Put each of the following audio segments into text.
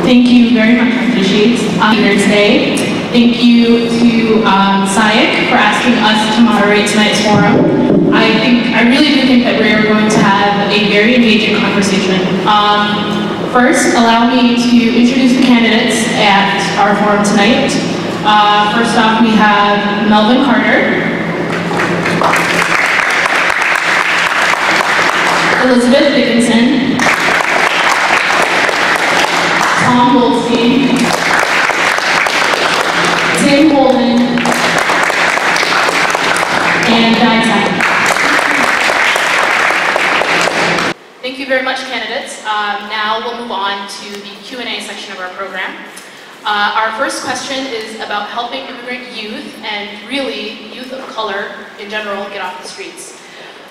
Thank you very much, Dr. Sheets, here today. Thank you to SIAC for asking us to moderate tonight's forum. I really do think that we are going to have a very engaging conversation. First, allow me to introduce the candidates at our forum tonight. First off, we have Melvin Carter, Elizabeth Dickinson, Tom Goldstein, Tim Holden, and Guy Simon. Thank you very much, candidates. Now we'll move on to the Q&A section of our program. Our first question is about helping immigrant youth, and really youth of color in general, get off the streets.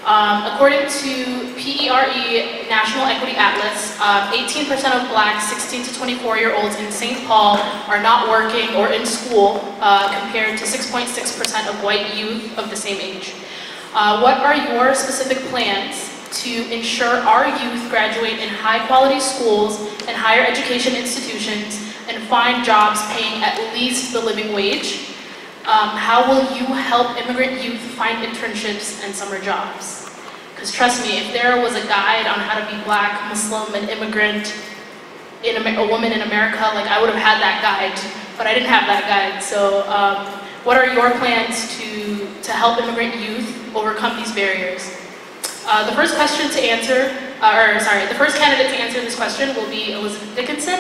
According to PERE National Equity Atlas, 18% of black 16 to 24-year-olds in St. Paul are not working or in school, compared to 6.6% of white youth of the same age. What are your specific plans to ensure our youth graduate in high-quality schools and higher education institutions and find jobs paying at least the living wage? How will you help immigrant youth find internships and summer jobs? Because trust me, if there was a guide on how to be black, Muslim, and immigrant, a woman in America, like I would have had that guide, but I didn't have that guide. So what are your plans to help immigrant youth overcome these barriers? The first question to answer, the first candidate to answer this question will be Elizabeth Dickinson,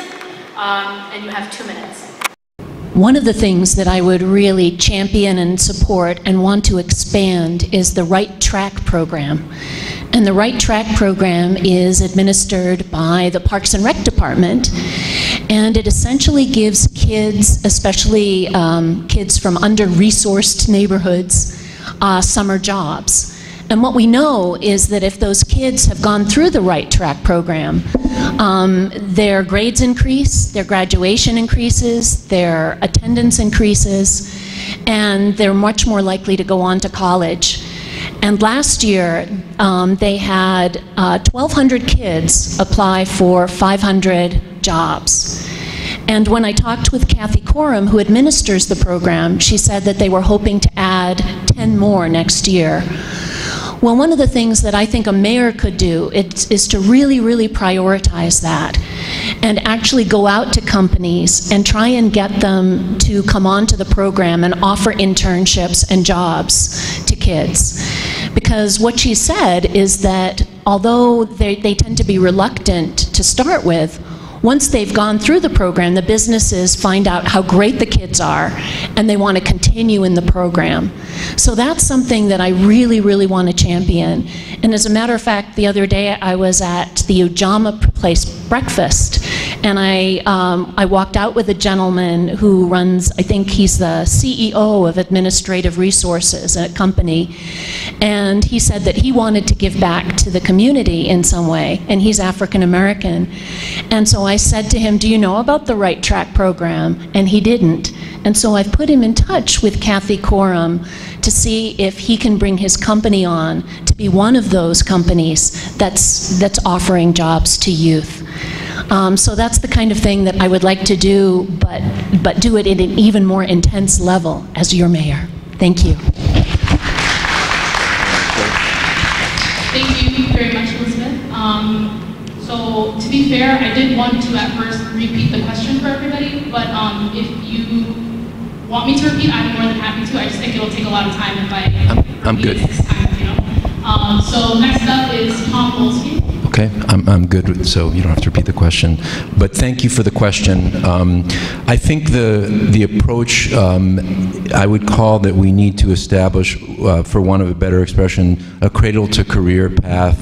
and you have 2 minutes. One of the things that I would really champion and support and want to expand is the Right Track program. And the Right Track program is administered by the Parks and Rec Department, and it essentially gives kids, especially kids from under-resourced neighborhoods, summer jobs. And what we know is that if those kids have gone through the Right Track program, their grades increase, their graduation increases, their attendance increases, and they're much more likely to go on to college. And last year, they had 1,200 kids apply for 500 jobs. And when I talked with Kathy Coram, who administers the program, she said that they were hoping to add 10 more next year. Well, one of the things that I think a mayor could do is to really, really prioritize that and actually go out to companies and try and get them to come onto the program and offer internships and jobs to kids. Because what she said is that although they tend to be reluctant to start with, once they've gone through the program, the businesses find out how great the kids are and they want to continue in the program. So that's something that I really, really want to champion. And as a matter of fact, the other day I was at the Ujamaa Place breakfast, and I walked out with a gentleman who runs, I think he's the CEO of Administrative Resources at a company, and he said that he wanted to give back to the community in some way, and he's African American. And so I said to him, do you know about the Right Track program? And he didn't. And so I've put him in touch with Kathy Coram to see if he can bring his company on to be one of those companies that's offering jobs to youth. So that's the kind of thing that I would like to do, but do it at an even more intense level as your mayor. Thank you. Thank you very much, Elizabeth. So to be fair, I did want to at first repeat the question for everybody, but if you want me to repeat, I'm more than happy to. I just think it'll take a lot of time if I I'm good. Time, you know? So next up is Tom Goldstein. Okay, I'm good, so you don't have to repeat the question. But thank you for the question. I think the approach I would call that we need to establish, for want of a better expression, a cradle-to-career path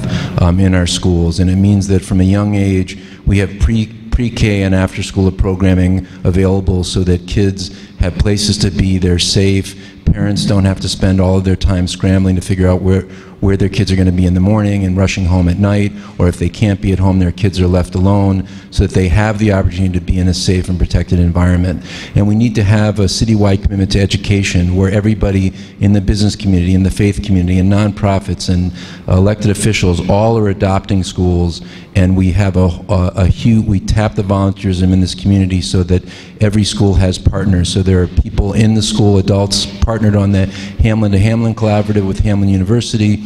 in our schools. And it means that from a young age, we have pre-K and after-school programming available so that kids have places to be, they're safe, parents don't have to spend all of their time scrambling to figure out where their kids are going to be in the morning and rushing home at night, or if they can't be at home, their kids are left alone, so that they have the opportunity to be in a safe and protected environment. And we need to have a citywide commitment to education where everybody in the business community, in the faith community, and nonprofits and elected officials all are adopting schools, and we have we tap the volunteerism in this community so that every school has partners. So there are people in the school, adults partnered on the Hamlin to Hamlin Collaborative with Hamlin University,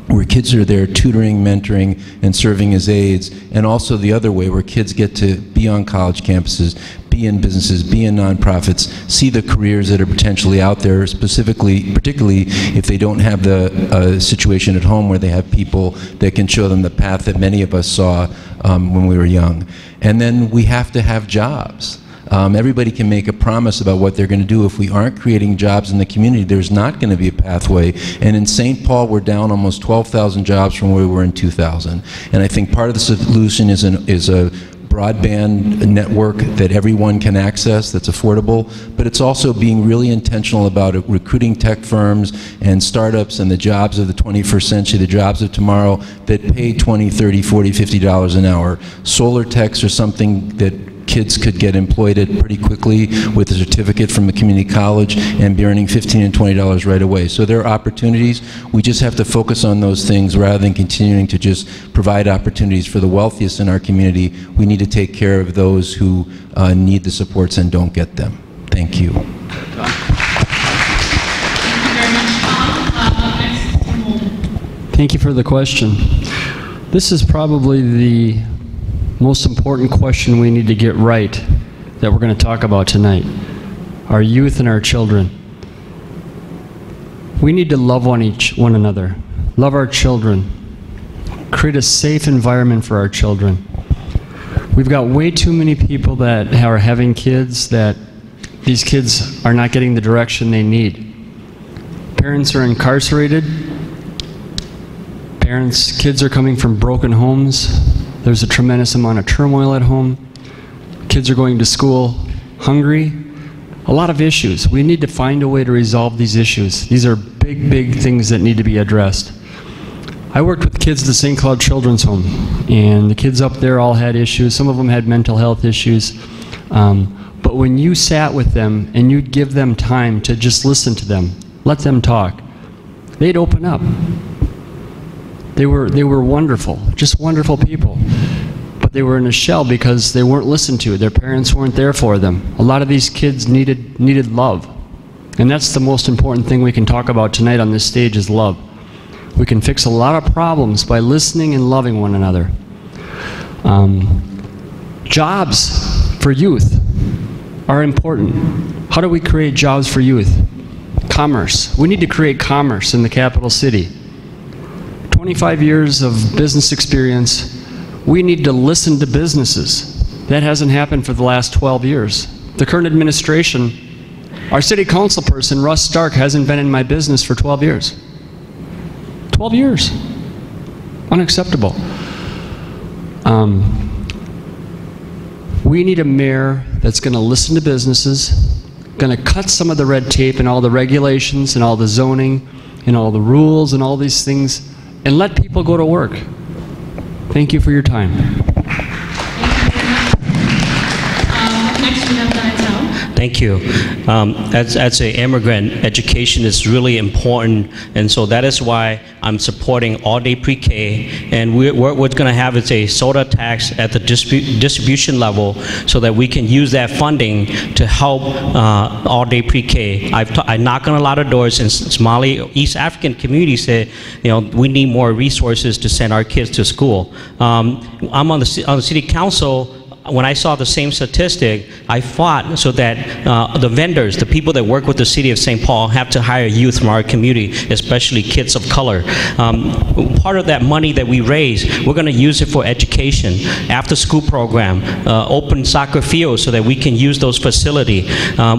where kids are there tutoring, mentoring, and serving as aides, and also the other way where kids get to be on college campuses, be in businesses, be in nonprofits, see the careers that are potentially out there, particularly if they don't have the situation at home where they have people that can show them the path that many of us saw when we were young. And then we have to have jobs. Everybody can make a promise about what they're going to do. If we aren't creating jobs in the community, there's not going to be a pathway. And in St. Paul, we're down almost 12,000 jobs from where we were in 2000. And I think part of the solution is a broadband network that everyone can access that's affordable, but it's also being really intentional about recruiting tech firms and startups and the jobs of the 21st century, the jobs of tomorrow that pay $20, $30, $40, $50 an hour. Solar techs are something that kids could get employed at pretty quickly with a certificate from a community college and be earning $15 and $20 right away. So there are opportunities. We just have to focus on those things rather than continuing to just provide opportunities for the wealthiest in our community. We need to take care of those who need the supports and don't get them. Thank you. Thank you for the question. This is probably the most important question we need to get right that we're going to talk about tonight. Our youth and our children. We need to love one another, love our children, create a safe environment for our children. We've got way too many people that are having kids that these kids are not getting the direction they need. Parents are incarcerated. Kids are coming from broken homes. There's a tremendous amount of turmoil at home. Kids are going to school hungry. A lot of issues. We need to find a way to resolve these issues. These are big, big things that need to be addressed. I worked with kids at the St. Cloud Children's Home, and the kids up there all had issues. Some of them had mental health issues. But when you sat with them and you'd give them time to just listen to them, let them talk, they'd open up. They were wonderful, just wonderful people. But they were in a shell because they weren't listened to. Their parents weren't there for them. A lot of these kids needed love. And that's the most important thing we can talk about tonight on this stage is love. We can fix a lot of problems by listening and loving one another. Jobs for youth are important. How do we create jobs for youth? Commerce. We need to create commerce in the capital city. 25 years of business experience, we need to listen to businesses. That hasn't happened for the last 12 years. The current administration, our city council person, Russ Stark, hasn't been in my business for 12 years. 12 years. Unacceptable. We need a mayor that's going to listen to businesses, going to cut some of the red tape and all the regulations and all the zoning and all the rules and all these things, and let people go to work. Thank you for your time. Next we have Donatello. Thank you. As an immigrant, education is really important, and so that is why I'm supporting all-day pre-K, and what we're going to have is a soda tax at the distribution level so that we can use that funding to help all-day pre-K. I knock on a lot of doors in Somali, East African communities say, you know, we need more resources to send our kids to school. I'm on the city council. When I saw the same statistic, I fought so that the vendors, the people that work with the city of St. Paul, have to hire youth from our community, especially kids of color. Part of that money that we raise, we're going to use it for education, after-school program, open soccer fields so that we can use those facilities.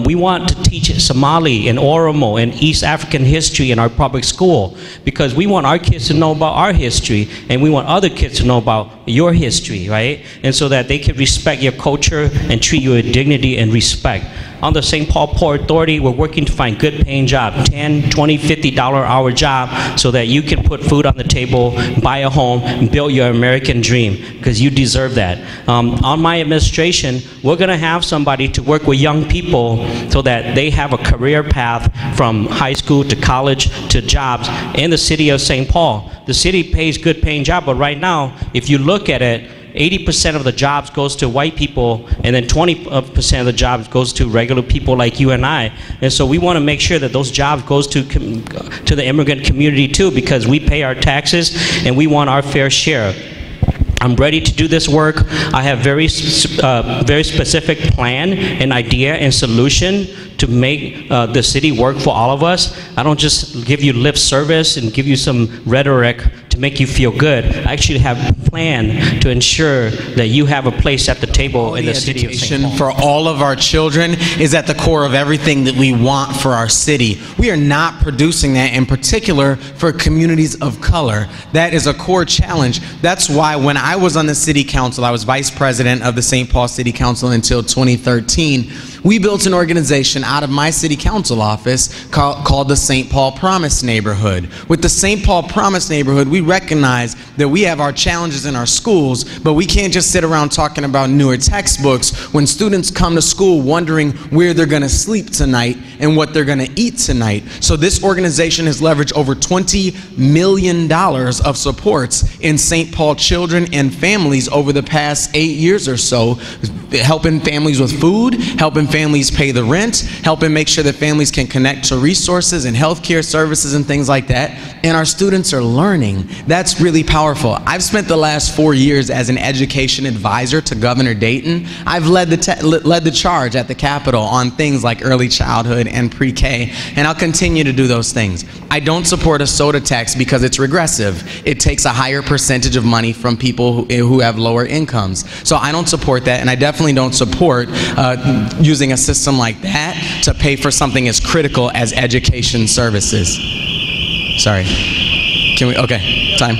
We want to teach Somali and Oromo and East African history in our public school because we want our kids to know about our history and we want other kids to know about your history, right? And so that they can respect your culture and treat you with dignity and respect. on the St. Paul Port Authority, we're working to find good paying jobs, $10, $20, $50 hour job, so that you can put food on the table, buy a home, and build your American dream, because you deserve that. On my administration, we're going to have somebody to work with young people so that they have a career path from high school to college to jobs in the city of St. Paul. The city pays good paying jobs, but right now, if you look at it, 80% of the jobs goes to white people, and then 20% of the jobs goes to regular people like you and I. And so we want to make sure that those jobs goes to the immigrant community too, because we pay our taxes and we want our fair share. I'm ready to do this work. I have very specific plan and idea and solution to make the city work for all of us. I don't just give you lip service and give you some rhetoric to make you feel good. I actually have a plan to ensure that you have a place at the table in the city of St. Paul. For all of our children is at the core of everything that we want for our city. We are not producing that, in particular for communities of color. That is a core challenge. That's why when I was on the city council, I was vice president of the St. Paul City Council until 2013. We built an organization out of my city council office called the St. Paul Promise Neighborhood. With the St. Paul Promise Neighborhood, we recognize that we have our challenges in our schools, but we can't just sit around talking about newer textbooks when students come to school wondering where they're going to sleep tonight and what they're going to eat tonight. So this organization has leveraged over $20 million of supports in St. Paul children and families over the past 8 years or so, helping families with food, helping families pay the rent, helping make sure that families can connect to resources and healthcare services and things like that. And our students are learning. That's really powerful. I've spent the last 4 years as an education advisor to Governor Dayton. I've led the charge at the Capitol on things like early childhood and pre-K, and I'll continue to do those things. I don't support a soda tax because it's regressive. It takes a higher percentage of money from people who have lower incomes. So I don't support that, and I definitely don't support using a system like that to pay for something as critical as education services. Sorry. Can we? Okay, time.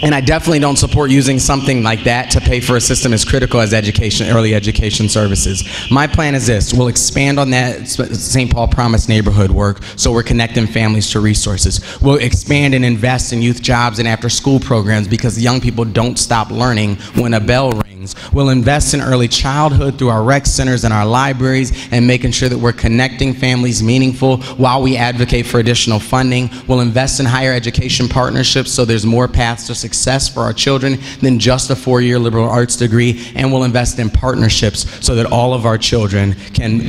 And I definitely don't support using something like that to pay for a system as critical as early education services. My plan is this: we'll expand on that St. Paul Promise neighborhood work, so we're connecting families to resources. We'll expand and invest in youth jobs and after-school programs, because young people don't stop learning when a bell rings. We'll invest in early childhood through our rec centers and our libraries, and making sure that we're connecting families meaningful while we advocate for additional funding. We'll invest in higher education partnerships so there's more paths to success for our children than just a 4-year liberal arts degree, and we'll invest in partnerships so that all of our children can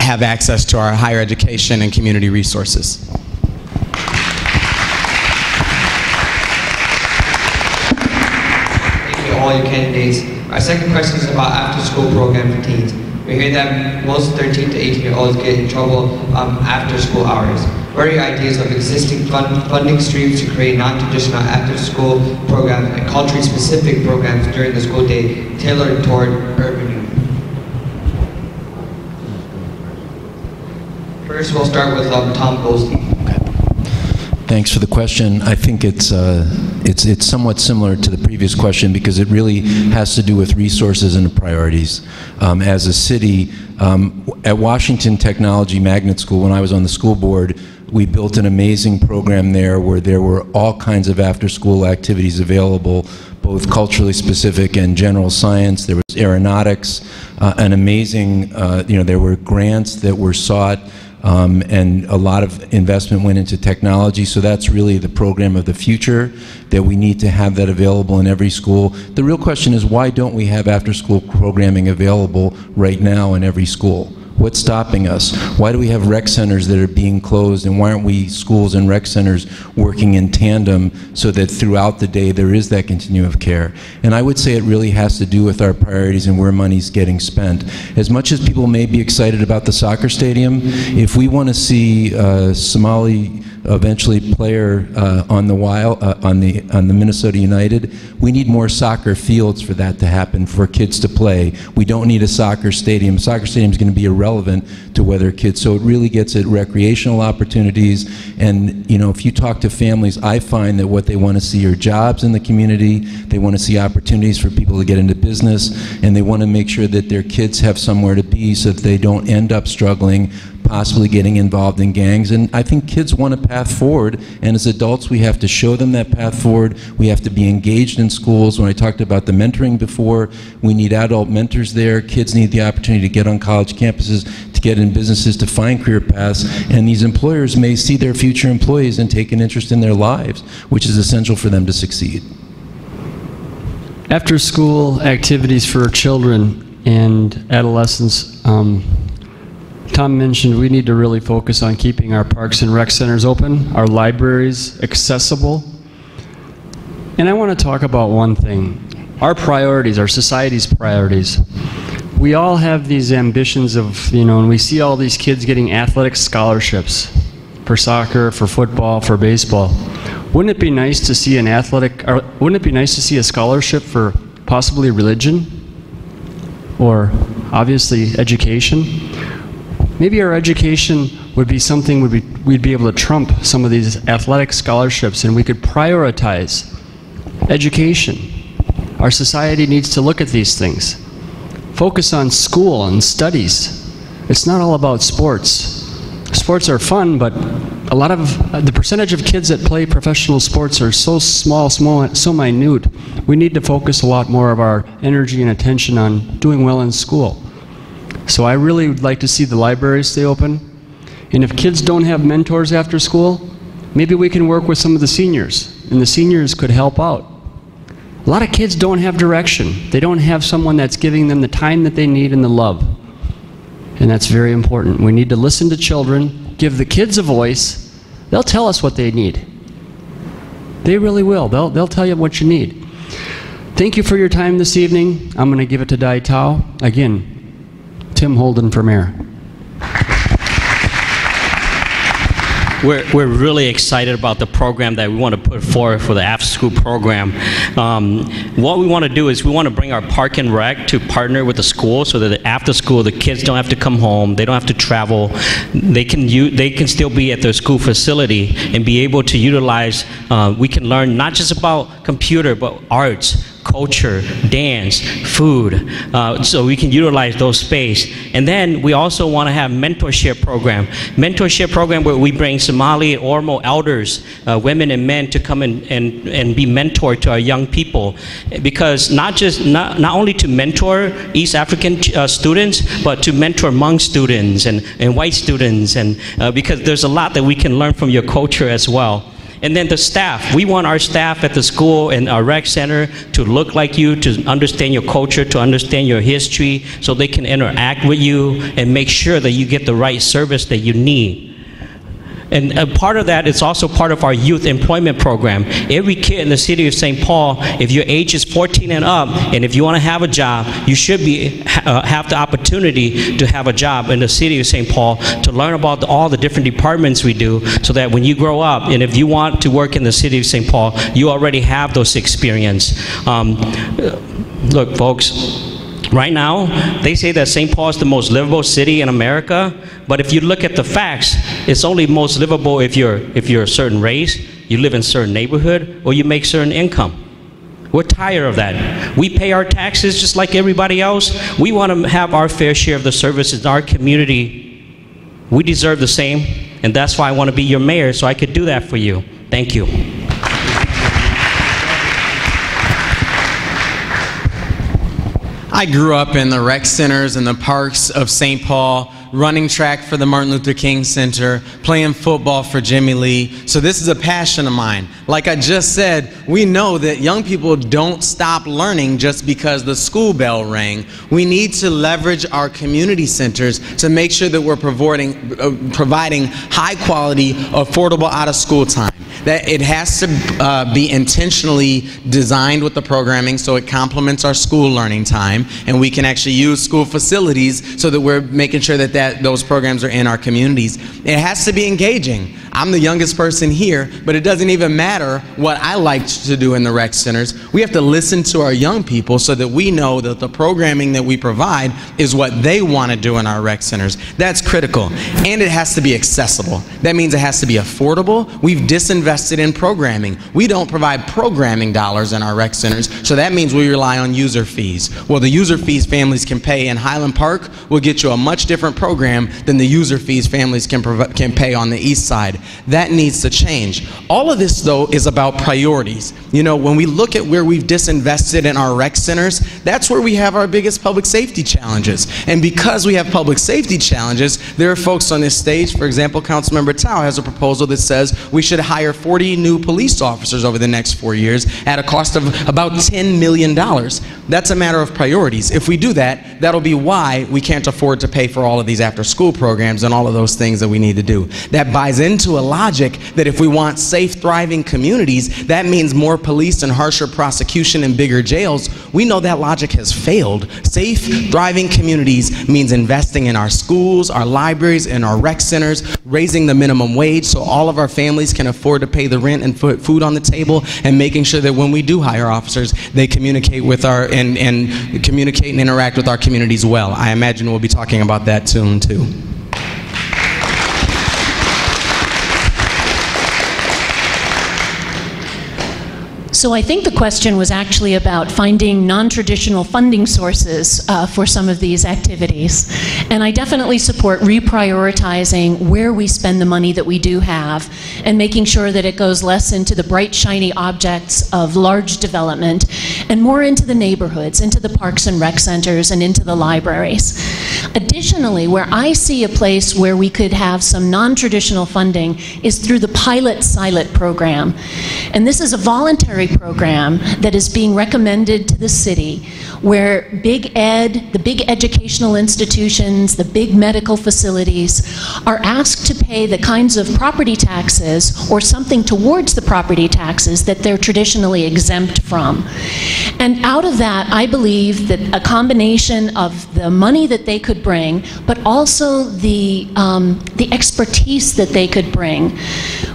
have access to our higher education and community resources. Thank you to all your candidates. Our second question is about after-school program for teens. We hear that most 13 to 18-year-olds get in trouble after school hours. What are your ideas of existing funding streams to create non-traditional after-school programs and culturally specific programs during the school day tailored toward urban youth? First, we'll start with Tom Goldstein. Thanks for the question. I think it's somewhat similar to the previous question, because it really has to do with resources and priorities. As a city, at Washington Technology Magnet School, when I was on the school board, we built an amazing program there where there were all kinds of after-school activities available, both culturally specific and general science. There was aeronautics, an amazing, there were grants that were sought, and a lot of investment went into technology. So that's really the program of the future, that we need to have that available in every school. The real question is, why don't we have after-school programming available right now in every school? What's stopping us? Why do we have rec centers that are being closed, and why aren't we, schools and rec centers, working in tandem so that throughout the day there is that continuum of care? And I would say it really has to do with our priorities and where money's getting spent. As much as people may be excited about the soccer stadium, if we want to see Somali eventually player on the Minnesota United. We need more soccer fields for that to happen, for kids to play. We don't need a soccer stadium. A soccer stadium is going to be irrelevant to whether kids, so it really gets at recreational opportunities. And you know, if you talk to families, I find that what they want to see are jobs in the community, they want to see opportunities for people to get into business, and they want to make sure that their kids have somewhere to be so that they don't end up struggling, possibly getting involved in gangs. And I think kids want a path forward, and as adults we have to show them that path forward. We have to be engaged in schools. When I talked about the mentoring before, we need adult mentors there. Kids need the opportunity to get on college campuses, to get in businesses, to find career paths, and these employers may see their future employees and take an interest in their lives, which is essential for them to succeed. After school activities for children and adolescents, Tom mentioned we need to really focus on keeping our parks and rec centers open, our libraries accessible. And I want to talk about one thing, our priorities, our society's priorities. We all have these ambitions of, you know, and we see all these kids getting athletic scholarships for soccer, for football, for baseball. Wouldn't it be nice to see an wouldn't it be nice to see a scholarship for possibly religion or obviously education? Maybe our education would be something we'd be able to trump some of these athletic scholarships, and we could prioritize education. Our society needs to look at these things. Focus on school and studies. It's not all about sports. Sports are fun, but a lot of the percentage of kids that play professional sports are so small, so minute. We need to focus a lot more of our energy and attention on doing well in school. So I really would like to see the libraries stay open. And if kids don't have mentors after school, maybe we can work with some of the seniors, and the seniors could help out. A lot of kids don't have direction. They don't have someone that's giving them the time that they need and the love. And that's very important. We need to listen to children, give the kids a voice. They'll tell us what they need. They really will. They'll tell you what you need. Thank you for your time this evening. I'm going to give it to Dai Tao. Again, Tim Holden for mayor. We're really excited about the program that we want to put forward for the after-school program. What we want to do is we want to bring our park and rec to partner with the school so that after school the kids don't have to come home, they don't have to travel, they can still be at their school facility and be able to utilize, we can learn not just about computer but arts, culture, dance, food, so we can utilize those space. And then we also want to have mentorship program where we bring Somali Oromo elders, women and men, to come and be mentored to our young people, because not only to mentor East African students, but to mentor Hmong students and white students, and because there's a lot that we can learn from your culture as well. And then the staff, we want our staff at the school and our rec center to look like you, to understand your culture, to understand your history, so they can interact with you and make sure that you get the right service that you need. And a part of that is also part of our youth employment program. Every kid in the city of St. Paul, if your age is 14 and up, and if you want to have a job, you should have the opportunity to have a job in the city of St. Paul, to learn about all the different departments we do, so that when you grow up, and if you want to work in the city of St. Paul, you already have those experience. Look, folks, right now, they say that St. Paul is the most livable city in America, but if you look at the facts, it's only most livable if you're a certain race, you live in a certain neighborhood, or you make certain income. We're tired of that. We pay our taxes just like everybody else. We want to have our fair share of the services in our community. We deserve the same, and that's why I want to be your mayor, so I could do that for you. Thank you. I grew up in the rec centers and the parks of St. Paul, running track for the Martin Luther King Center, playing football for Jimmy Lee. So this is a passion of mine. Like I just said, we know that young people don't stop learning just because the school bell rang. We need to leverage our community centers to make sure that we're providing high quality, affordable out-of-school time. That it has to be intentionally designed with the programming so it complements our school learning time, and we can actually use school facilities so that we're making sure that those programs are in our communities. It has to be engaging. I'm the youngest person here, but it doesn't even matter what I like to do in the rec centers. We have to listen to our young people so that we know that the programming that we provide is what they want to do in our rec centers. That's critical. And it has to be accessible. That means it has to be affordable. We've disinvested in programming. We don't provide programming dollars in our rec centers, so that means we rely on user fees. Well, the user fees families can pay in Highland Park will get you a much different program than the user fees families can pay on the east side. That needs to change. All of this, though, is about priorities. You know, when we look at where we've disinvested in our rec centers, that's where we have our biggest public safety challenges. And because we have public safety challenges, there are folks on this stage, for example, Councilmember Tao has a proposal that says we should hire 40 new police officers over the next 4 years at a cost of about $10 million. That's a matter of priorities. If we do that, that'll be why we can't afford to pay for all of these after-school programs and all of those things that we need to do. That buys into a logic that if we want safe, thriving communities, that means more police and harsher prosecution and bigger jails. We know that logic has failed. Safe, thriving communities means investing in our schools, our libraries, and our rec centers, raising the minimum wage so all of our families can afford to pay the rent and put food on the table, and making sure that when we do hire officers, they communicate with our and communicate and interact with our communities well. I imagine we'll be talking about that soon too. So I think the question was actually about finding non-traditional funding sources for some of these activities. And I definitely support reprioritizing where we spend the money that we do have and making sure that it goes less into the bright, shiny objects of large development and more into the neighborhoods, into the parks and rec centers, and into the libraries. Additionally, where I see a place where we could have some non-traditional funding is through the Pilot Silent program. And this is a voluntary program that is being recommended to the city, where big ed, the big educational institutions, the big medical facilities are asked to pay the kinds of property taxes or something towards the property taxes that they're traditionally exempt from. And out of that, I believe that a combination of the money that they could bring, but also the expertise that they could bring,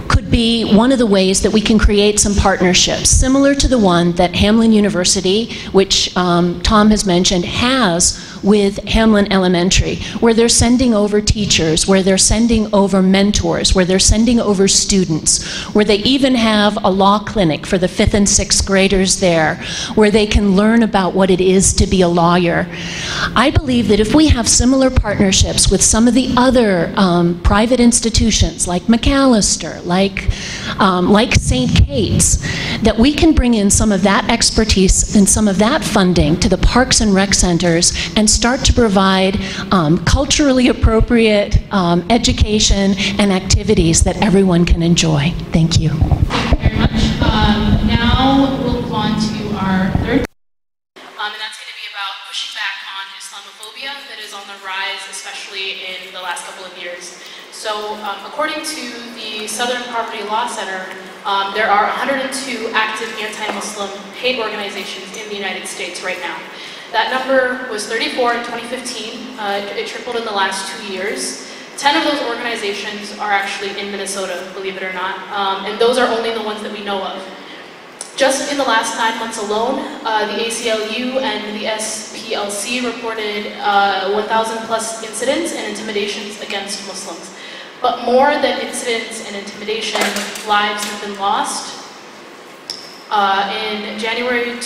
could be one of the ways that we can create some partnerships, similar to the one that Hamlin University, which Tom has mentioned, has with Hamlin Elementary, where they're sending over teachers, where they're sending over mentors, where they're sending over students, where they even have a law clinic for the 5th and 6th graders there, where they can learn about what it is to be a lawyer. I believe that if we have similar partnerships with some of the other private institutions, like McAllister, like St. Kate's, that we can bring in some of that expertise and some of that funding to the parks and rec centers and start to provide culturally appropriate education and activities that everyone can enjoy. Thank you. Thank you very much. Now we'll move on to our third, and that's going to be about pushing back on Islamophobia that is on the rise, especially in the last couple of years. So according to the Southern Poverty Law Center, there are 102 active anti-Muslim hate organizations in the United States right now. That number was 34 in 2015. It tripled in the last 2 years. 10 of those organizations are actually in Minnesota, believe it or not, and those are only the ones that we know of. Just in the last 9 months alone, the ACLU and the SPLC reported 1,000 plus incidents and intimidations against Muslims. But more than incidents and intimidation, lives have been lost. On January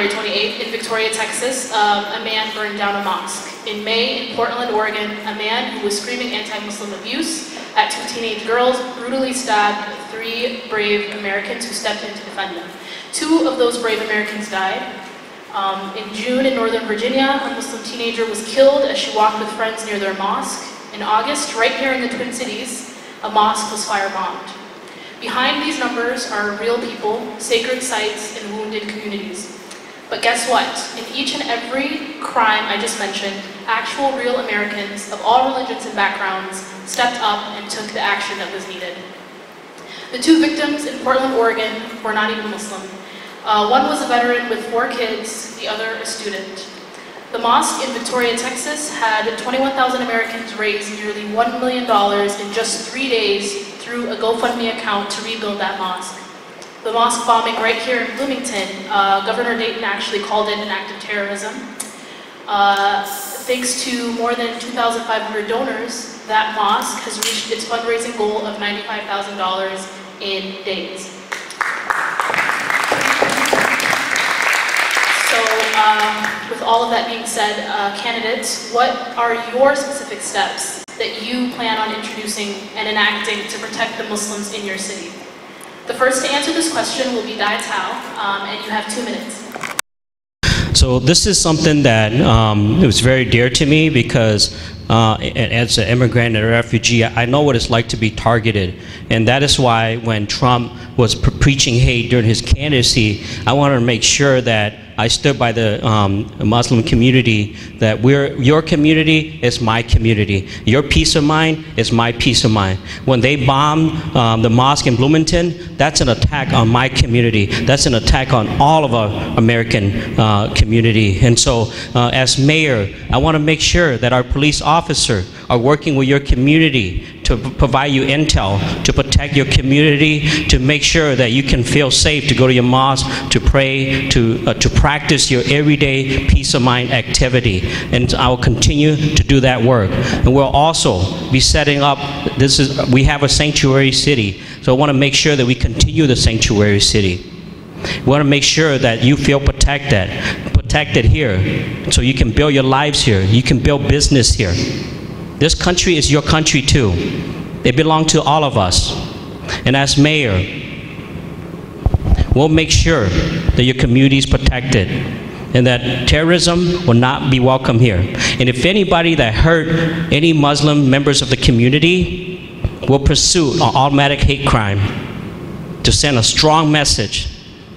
28th, in Victoria, Texas, a man burned down a mosque. In May, in Portland, Oregon, a man who was screaming anti-Muslim abuse at 2 teenage girls brutally stabbed 3 brave Americans who stepped in to defend them. 2 of those brave Americans died. In June, in Northern Virginia, a Muslim teenager was killed as she walked with friends near their mosque. In August, right here in the Twin Cities, a mosque was firebombed. Behind these numbers are real people, sacred sites, and wounded communities. But guess what? In each and every crime I just mentioned, actual real Americans of all religions and backgrounds stepped up and took the action that was needed. The 2 victims in Portland, Oregon were not even Muslim. One was a veteran with 4 kids, the other a student. The mosque in Victoria, Texas had 21,000 Americans raise nearly $1 million in just 3 days through a GoFundMe account to rebuild that mosque. The mosque bombing right here in Bloomington, Governor Dayton actually called it an act of terrorism. Thanks to more than 2,500 donors, that mosque has reached its fundraising goal of $95,000 in days. So, with all of that being said, candidates, what are your specific steps that you plan on introducing and enacting to protect the Muslims in your city? The first to answer this question will be Dai Tao, and you have 2 minutes. So this is something that it was very dear to me because as an immigrant and a refugee, I know what it's like to be targeted. And that is why when Trump was preaching hate during his candidacy, I wanted to make sure that I stood by the Muslim community, that your community is my community. Your peace of mind is my peace of mind. When they bombed the mosque in Bloomington, that's an attack on my community. That's an attack on all of our American community. And so as mayor, I want to make sure that our police officers are working with your community to provide you intel, to protect your community, to make sure that you can feel safe to go to your mosque, to pray, to practice your everyday peace of mind activity. And I will continue to do that work. And we'll also be setting up, we have a sanctuary city, so I want to make sure that we continue the sanctuary city. We want to make sure that you feel protected here, so you can build your lives here, you can build business here. This country is your country too. It belongs to all of us. And as mayor, we'll make sure that your community is protected and that terrorism will not be welcome here. And if anybody that hurt any Muslim members of the community, we'll pursue an automatic hate crime to send a strong message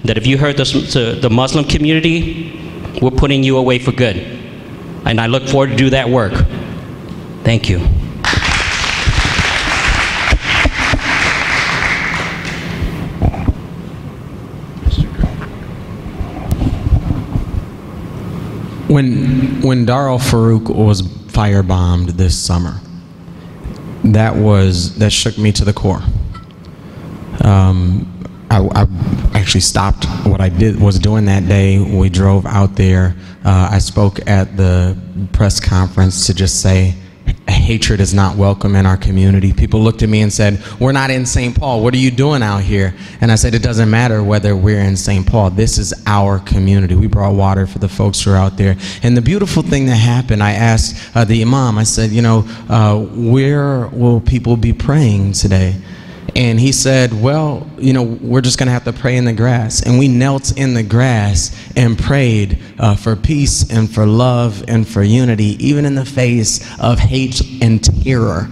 that if you hurt the Muslim community, we're putting you away for good. And I look forward to do that work. Thank you. When Dar al-Farouk was firebombed this summer, that shook me to the core. I actually stopped what I was doing that day. We drove out there. I spoke at the press conference to just say, hatred is not welcome in our community. People looked at me and said, we're not in St. Paul. What are you doing out here? And I said, it doesn't matter whether we're in St. Paul. This is our community. We brought water for the folks who are out there. And the beautiful thing that happened, I asked the imam, I said, where will people be praying today? And he said, well, we're just going to have to pray in the grass. And we knelt in the grass and prayed for peace and for love and for unity, even in the face of hate and terror.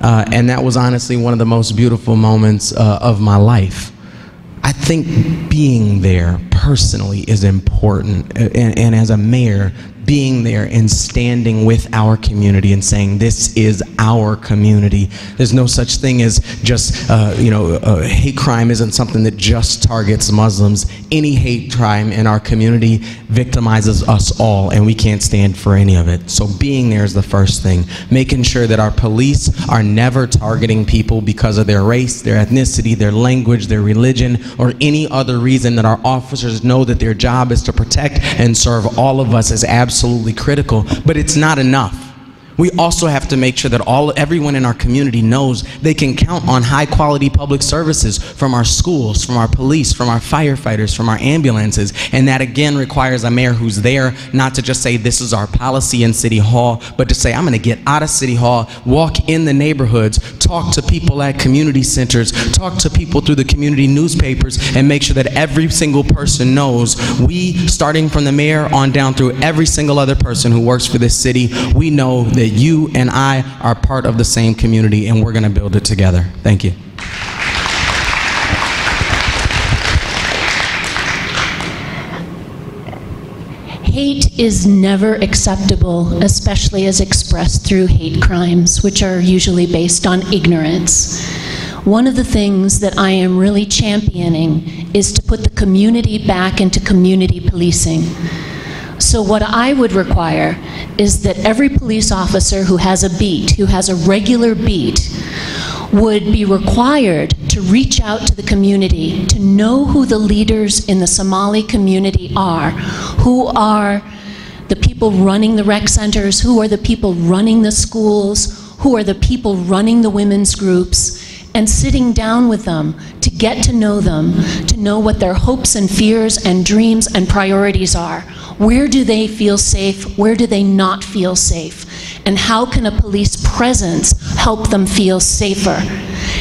And that was honestly one of the most beautiful moments of my life. I think being there personally is important. And as a mayor, being there and standing with our community and saying, this is our community. There's no such thing as just, hate crime isn't something that just targets Muslims. Any hate crime in our community victimizes us all, and we can't stand for any of it. So being there is the first thing. Making sure that our police are never targeting people because of their race, their ethnicity, their language, their religion, or any other reason, that our officers know that their job is to protect and serve all of us is absolutely critical. But it's not enough. We also have to make sure that everyone in our community knows they can count on high quality public services from our schools, from our police, from our firefighters, from our ambulances. And that again requires a mayor who's there not to just say this is our policy in City Hall, but to say I'm gonna get out of City Hall, walk in the neighborhoods, talk to people at community centers, talk to people through the community newspapers, and make sure that every single person knows we, starting from the mayor on down through every single other person who works for this city, we know that you and I are part of the same community, and we're going to build it together. Thank you. Hate is never acceptable, especially as expressed through hate crimes, which are usually based on ignorance. One of the things that I am really championing is to put the community back into community policing. So what I would require is that every police officer who has a beat, who has a regular beat, would be required to reach out to the community, to know who the leaders in the Somali community are, who are the people running the rec centers, who are the people running the schools, who are the people running the women's groups, and sitting down with them to get to know them, to know what their hopes and fears and dreams and priorities are. Where do they feel safe? Where do they not feel safe? And how can a police presence help them feel safer?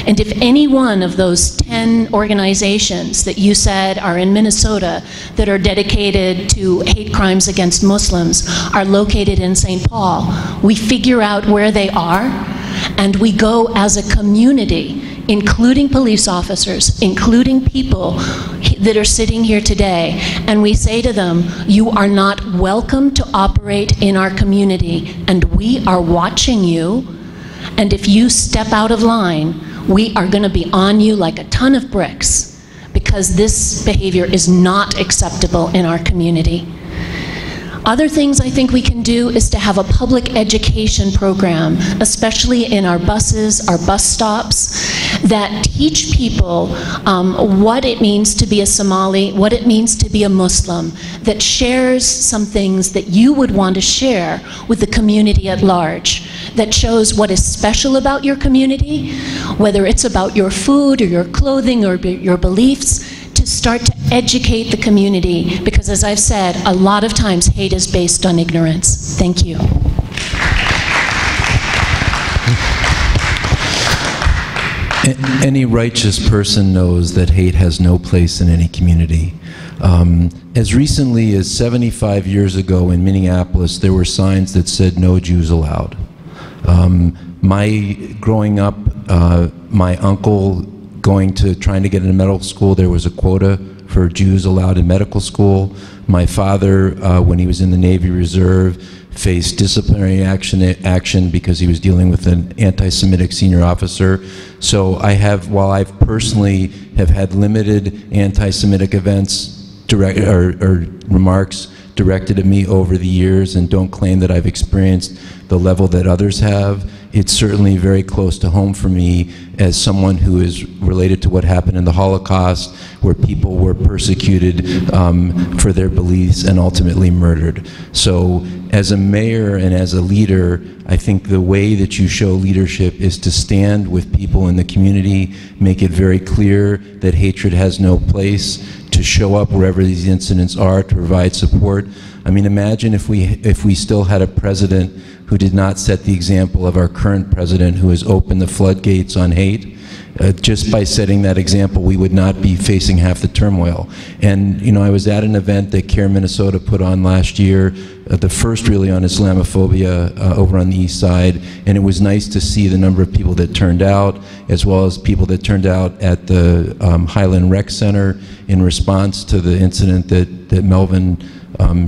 And if any one of those 10 organizations that you said are in Minnesota that are dedicated to hate crimes against Muslims are located in St. Paul, we figure out where they are, and we go as a community, including police officers, including people that are sitting here today, and we say to them, you are not welcome to operate in our community, and we are watching you, and if you step out of line, we are going to be on you like a ton of bricks, because this behavior is not acceptable in our community. Other things I think we can do is to have a public education program, especially in our buses, our bus stops, that teach people what it means to be a Somali, what it means to be a Muslim, that shares some things that you would want to share with the community at large, that shows what is special about your community, whether it's about your food or your clothing or your beliefs, to start to educate the community, because as I've said, a lot of times hate is based on ignorance. Thank you. Any righteous person knows that hate has no place in any community. As recently as 75 years ago in Minneapolis, there were signs that said no Jews allowed. Growing up, my uncle trying to get into medical school, there was a quota for Jews allowed in medical school. My father, when he was in the Navy Reserve, faced disciplinary action because he was dealing with an anti-Semitic senior officer. So while I've personally have had limited anti-Semitic events or remarks directed at me over the years, and don't claim that I've experienced the level that others have, it's certainly very close to home for me as someone who is related to what happened in the Holocaust, where people were persecuted for their beliefs and ultimately murdered. So as a mayor and as a leader, I think the way that you show leadership is to stand with people in the community, make it very clear that hatred has no place, to show up wherever these incidents are, to provide support. I mean, imagine if we still had a president who did not set the example of our current president, who has opened the floodgates on hate. Just by setting that example, we would not be facing half the turmoil. And you know, I was at an event that CARE Minnesota put on last year, the first really on Islamophobia over on the east side, and it was nice to see the number of people that turned out, as well as people that turned out at the Highland Rec Center in response to the incident that Melvin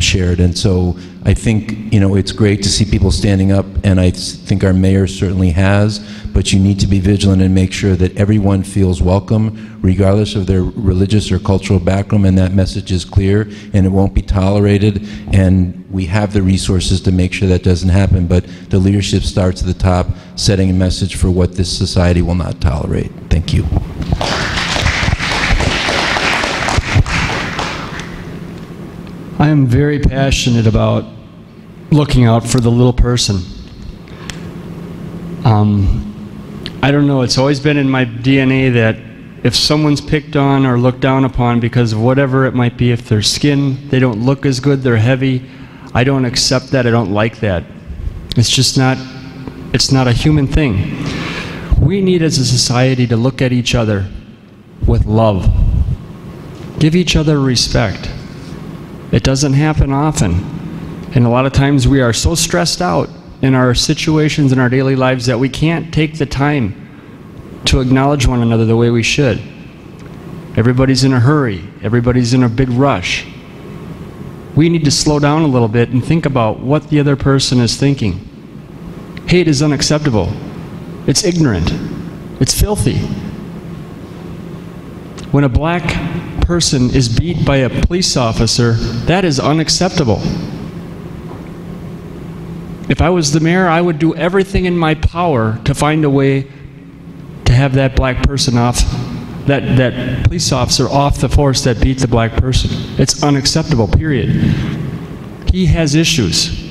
shared. And so I think, you know, it's great to see people standing up, and I think our mayor certainly has, but you need to be vigilant and make sure that everyone feels welcome, regardless of their religious or cultural background, and that message is clear, and it won't be tolerated, and we have the resources to make sure that doesn't happen, but the leadership starts at the top, setting a message for what this society will not tolerate. Thank you. I am very passionate about looking out for the little person. I don't know, it's always been in my DNA that if someone's picked on or looked down upon because of whatever it might be, if their skin, they don't look as good, they're heavy, I don't accept that, I don't like that. It's just not, it's not a human thing. We need as a society to look at each other with love. Give each other respect. It doesn't happen often. And a lot of times we are so stressed out in our situations in our daily lives that we can't take the time to acknowledge one another the way we should. Everybody's in a hurry. Everybody's in a big rush. We need to slow down a little bit and think about what the other person is thinking. Hate is unacceptable. It's ignorant. It's filthy. When a black person is beat by a police officer, that is unacceptable. If I was the mayor, I would do everything in my power to find a way to have that black person off, that police officer off the force that beat the black person. It's unacceptable, period. He has issues.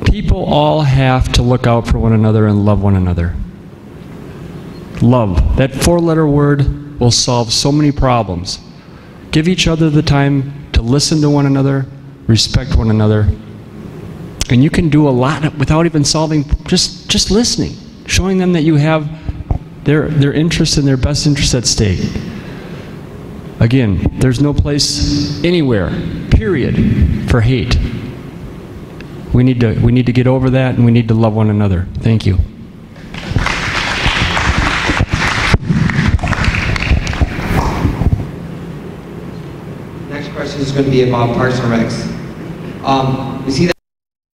People all have to look out for one another and love one another. Love. That four-letter word will solve so many problems. Give each other the time to listen to one another, respect one another, and you can do a lot without even solving, just listening, showing them that you have their interests and their best interests at stake. Again, there's no place anywhere, period, for hate. We need to get over that, and we need to love one another. Thank you. Next question is going to be about Parks and Recs. We see that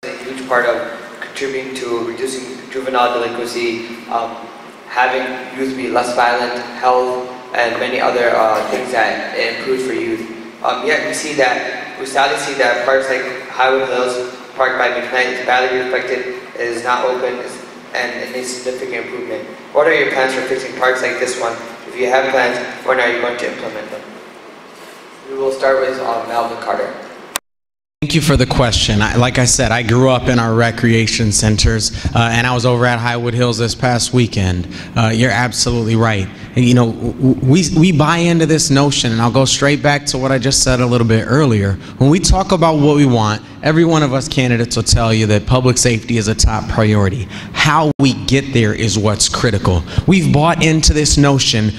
a huge part of contributing to reducing juvenile delinquency, having youth be less violent, health, and many other things that it improves for youth. Yet we sadly see that parks like Highwood Hills, Park by McKnight is badly affected, is not open, and it needs significant improvement. What are your plans for fixing parks like this one? If you have plans, when are you going to implement them? We will start with Melvin Carter. Thank you for the question. Like I said, I grew up in our recreation centers, and I was over at Highwood Hills this past weekend. You're absolutely right. And, you know, we buy into this notion, and I'll go straight back to what I just said a little bit earlier. When we talk about what we want, every one of us candidates will tell you that public safety is a top priority. How we get there is what's critical. We've bought into this notion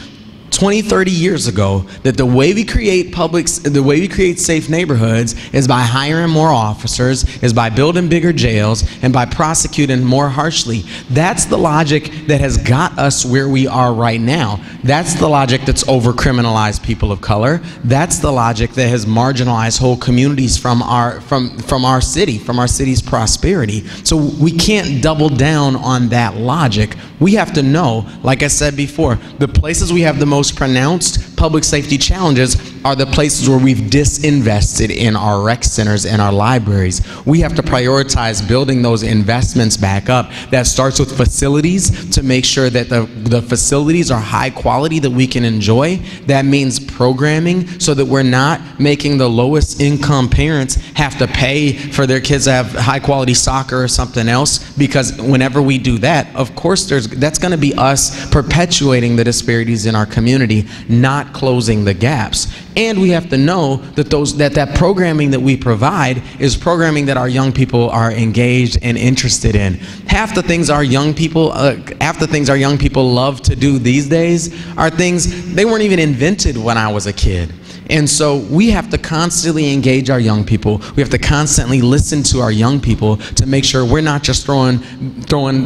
20, 30 years ago that the way we create safe neighborhoods is by hiring more officers, is by building bigger jails, and by prosecuting more harshly. That's the logic that has got us where we are right now. That's the logic that's over-criminalized people of color. That's the logic that has marginalized whole communities from our city's prosperity. So we can't double down on that logic. We have to know, like I said before, the places we have the most pronounced public safety challenges are the places where we've disinvested in our rec centers and our libraries. We have to prioritize building those investments back up. That starts with facilities, to make sure that the facilities are high quality that we can enjoy. That means programming, so that we're not making the lowest income parents have to pay for their kids to have high quality soccer or something else, because whenever we do that, of course that's going to be us perpetuating the disparities in our community, not closing the gaps. And we have to know that that programming that we provide is programming that our young people are engaged and interested in. Half the things our young people love to do these days are things they weren't even invented when I was a kid. And so we have to constantly engage our young people. We have to constantly listen to our young people to make sure we're not just throwing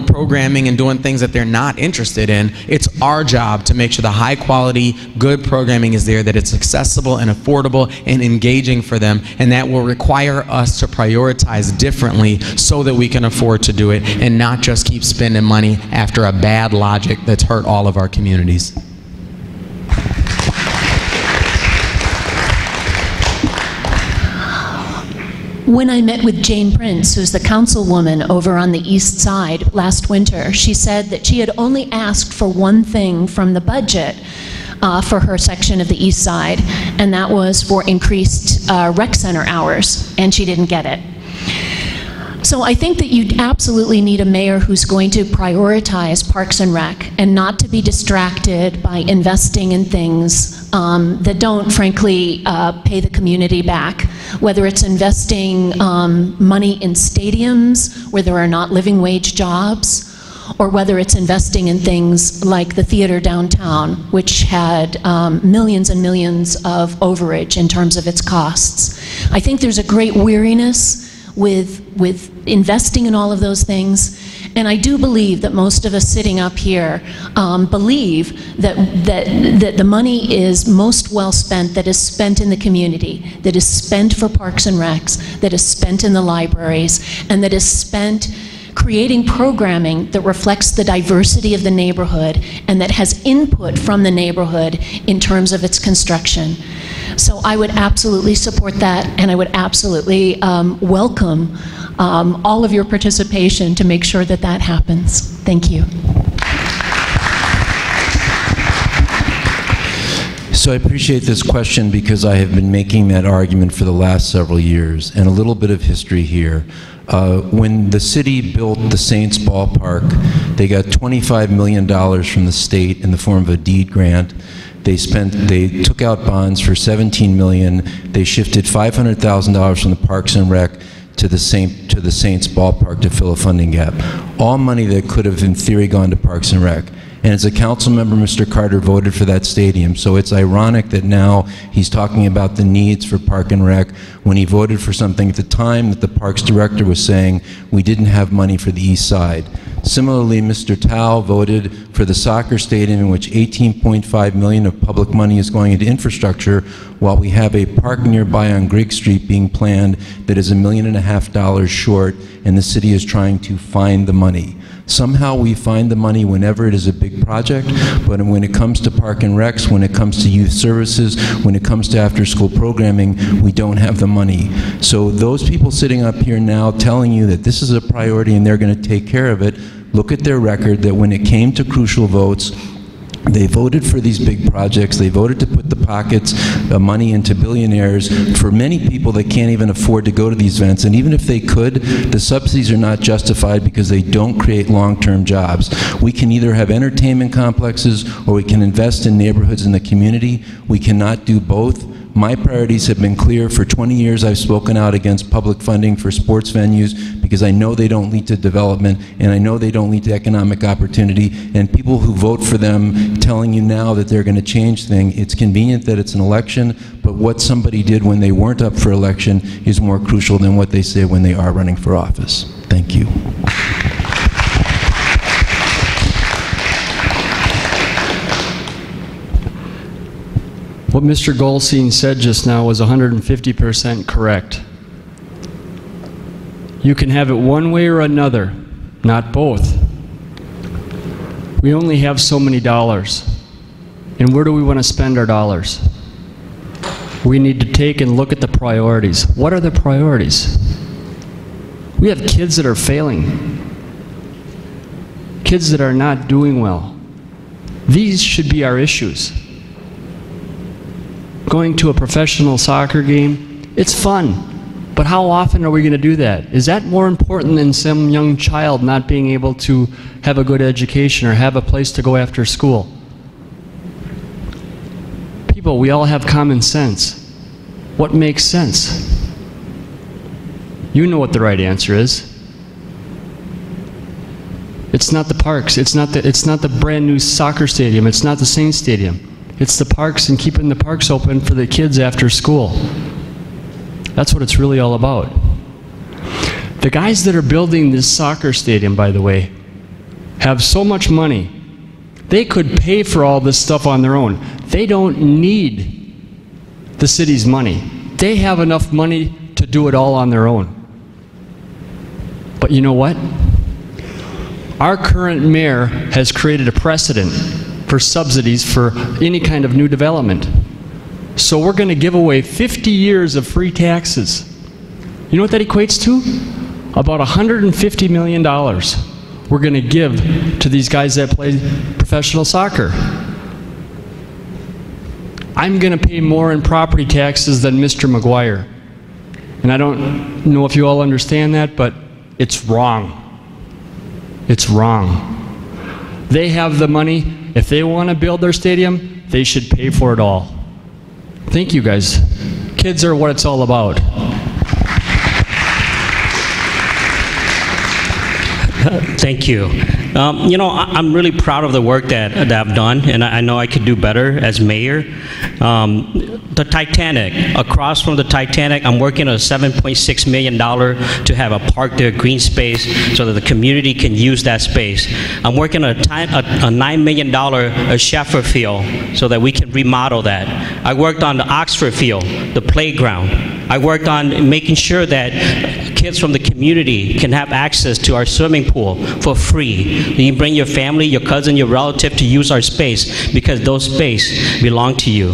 programming and doing things that they're not interested in. It's our job to make sure the high quality, good programming is there, that it's accessible and affordable and engaging for them, and that will require us to prioritize differently so that we can afford to do it and not just keep spending money after a bad logic that's hurt all of our communities. When I met with Jane Prince, who's the councilwoman over on the east side last winter, she said that she had only asked for one thing from the budget for her section of the east side, and that was for increased rec center hours, and she didn't get it. So I think that you absolutely need a mayor who's going to prioritize Parks and Rec and not to be distracted by investing in things that don't, frankly, pay the community back. Whether it's investing money in stadiums where there are not living wage jobs, or whether it's investing in things like the theater downtown, which had millions and millions of overage in terms of its costs. I think there's a great weariness with investing in all of those things, and I do believe that most of us sitting up here believe that the money is most well spent, that is spent in the community, that is spent for Parks and Recs, that is spent in the libraries, and that is spent creating programming that reflects the diversity of the neighborhood and that has input from the neighborhood in terms of its construction. So I would absolutely support that, and I would absolutely welcome all of your participation to make sure that that happens. Thank you. So I appreciate this question because I have been making that argument for the last several years. And a little bit of history here. When the city built the Saints ballpark, they got $25 million from the state in the form of a deed grant. They took out bonds for $17 million. They shifted $500,000 from the Parks and Rec to the Saints ballpark to fill a funding gap. All money that could have, in theory, gone to Parks and Rec. And as a council member, Mr. Carter voted for that stadium. So it's ironic that now he's talking about the needs for Park and Rec when he voted for something at the time that the Parks Director was saying we didn't have money for the East Side. Similarly, Mr. Tao voted for the soccer stadium in which $18.5 million of public money is going into infrastructure, while we have a park nearby on Grigg Street being planned that is $1.5 million short, and the city is trying to find the money. Somehow we find the money whenever it is a big project, but when it comes to Park and Recs, when it comes to youth services, when it comes to after-school programming, we don't have the money. So those people sitting up here now telling you that this is a priority and they're going to take care of it, look at their record that when it came to crucial votes, they voted for these big projects. They voted to put the pockets of money into billionaires for many people that can't even afford to go to these events. And even if they could, the subsidies are not justified because they don't create long-term jobs. We can either have entertainment complexes or we can invest in neighborhoods in the community. We cannot do both. My priorities have been clear. For 20 years, I've spoken out against public funding for sports venues because I know they don't lead to development and I know they don't lead to economic opportunity. And people who vote for them telling you now that they're going to change things, it's convenient that it's an election, but what somebody did when they weren't up for election is more crucial than what they say when they are running for office. Thank you. What Mr. Goldstein said just now was 150% correct. You can have it one way or another, not both. We only have so many dollars. And where do we want to spend our dollars? We need to take and look at the priorities. What are the priorities? We have kids that are failing, kids that are not doing well. These should be our issues. Going to a professional soccer game, it's fun, but how often are we going to do that? Is that more important than some young child not being able to have a good education or have a place to go after school? People, we all have common sense. What makes sense? You know what the right answer is. It's not the parks, it's not the brand new soccer stadium, it's not the Saints Stadium. It's the parks and keeping the parks open for the kids after school. That's what it's really all about. The guys that are building this soccer stadium, by the way, have so much money, they could pay for all this stuff on their own. They don't need the city's money. They have enough money to do it all on their own. But you know what? Our current mayor has created a precedent for subsidies for any kind of new development. So we're going to give away 50 years of free taxes. You know what that equates to? About $150 million we're going to give to these guys that play professional soccer. I'm going to pay more in property taxes than Mr. McGuire. And I don't know if you all understand that, but it's wrong. It's wrong. They have the money. If they want to build their stadium, they should pay for it all. Thank you, guys. Kids are what it's all about. Thank you. You know, I'm really proud of the work that I've done, and I know I could do better as mayor. The Titanic, across from the Titanic, I'm working on a $7.6 million to have a park there, green space, so that the community can use that space. I'm working on a $9 million Sheffer field, so that we can remodel that. I worked on the Oxford field, the playground. I worked on making sure that kids from the community can have access to our swimming pool for free. You can bring your family, your cousin, your relative to use our space because those space belong to you.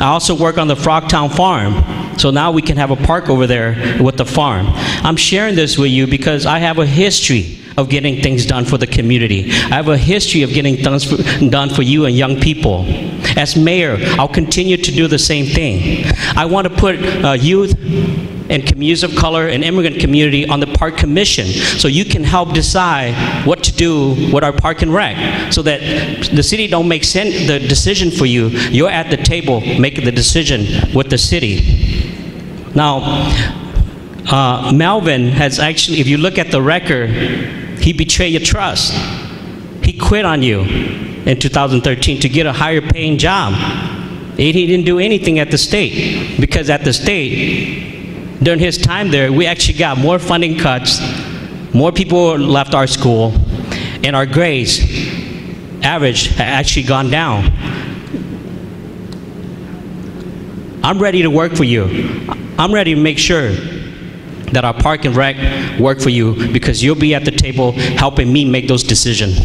I also work on the Frogtown Farm. So now we can have a park over there with the farm. I'm sharing this with you because I have a history of getting things done for the community. I have a history of getting things done for you and young people. As mayor, I'll continue to do the same thing. I want to put youth and communities of color and immigrant community on the park commission so you can help decide what to do with our park and rec so that the city don't make the decision for you. You're at the table making the decision with the city. Now, Melvin has actually, if you look at the record, he betrayed your trust. He quit on you in 2013 to get a higher paying job. He didn't do anything at the state because at the state, during his time there, we actually got more funding cuts, more people left our school, and our grades average had actually gone down. I'm ready to work for you. I'm ready to make sure that our park and rec work for you because you'll be at the table helping me make those decisions.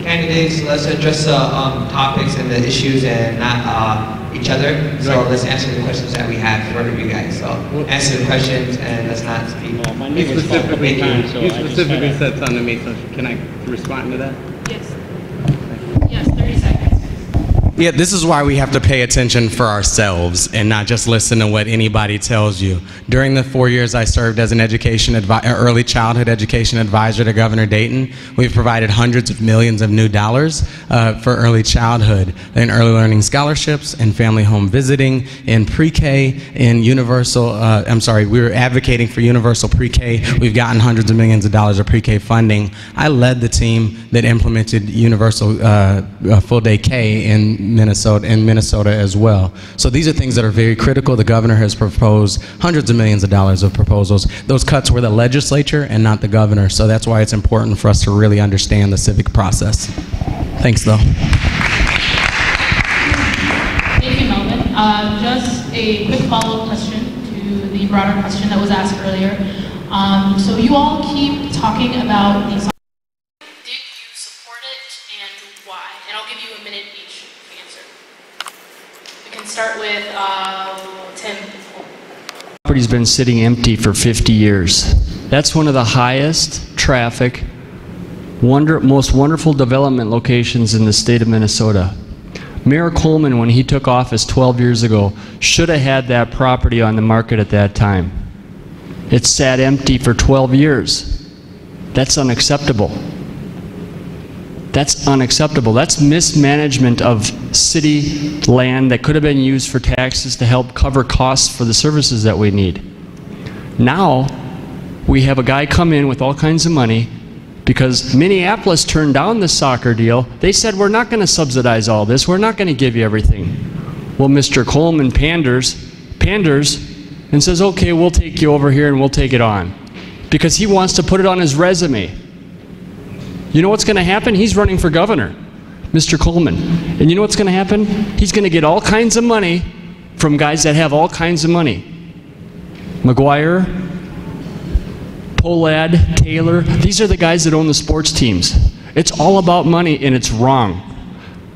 Candidates, let's address the topics and the issues and not each other. So let's answer the questions that we have for you guys. So answer the questions and let's not speak. You specifically said something to me, so can I respond to that? Yes. Yes, 30 seconds. Yeah, this is why we have to pay attention for ourselves and not just listen to what anybody tells you. During the 4 years I served as an early childhood education advisor to Governor Dayton, we've provided hundreds of millions of new dollars for early childhood and early learning scholarships and family home visiting in pre-K, in universal, we were advocating for universal pre-K. We've gotten hundreds of millions of dollars of pre-K funding. I led the team that implemented universal full-day K in Minnesota as well. So these are things that are very critical. The governor has proposed hundreds of millions of dollars of proposals. Those cuts were the legislature and not the governor. So that's why it's important for us to really understand the civic process. Thanks, though. Thank you, Melvin. Just a quick follow-up question to the broader question that was asked earlier. So you all keep talking about these. Did you support it and why? And I'll give you a minute each to answer. We can start with Tim. The property's been sitting empty for 50 years. That's one of the highest traffic, most wonderful development locations in the state of Minnesota. Mayor Coleman, when he took office 12 years ago, should have had that property on the market at that time. It sat empty for 12 years. That's unacceptable. That's unacceptable. That's mismanagement of city land that could have been used for taxes to help cover costs for the services that we need. Now, we have a guy come in with all kinds of money because Minneapolis turned down the soccer deal. They said, we're not going to subsidize all this. We're not going to give you everything. Well, Mr. Coleman panders and says, okay, we'll take you over here and we'll take it on. Because he wants to put it on his resume. You know what's going to happen? He's running for governor, Mr. Coleman. And you know what's going to happen? He's going to get all kinds of money from guys that have all kinds of money. McGuire, Polad, Taylor, these are the guys that own the sports teams. It's all about money and it's wrong.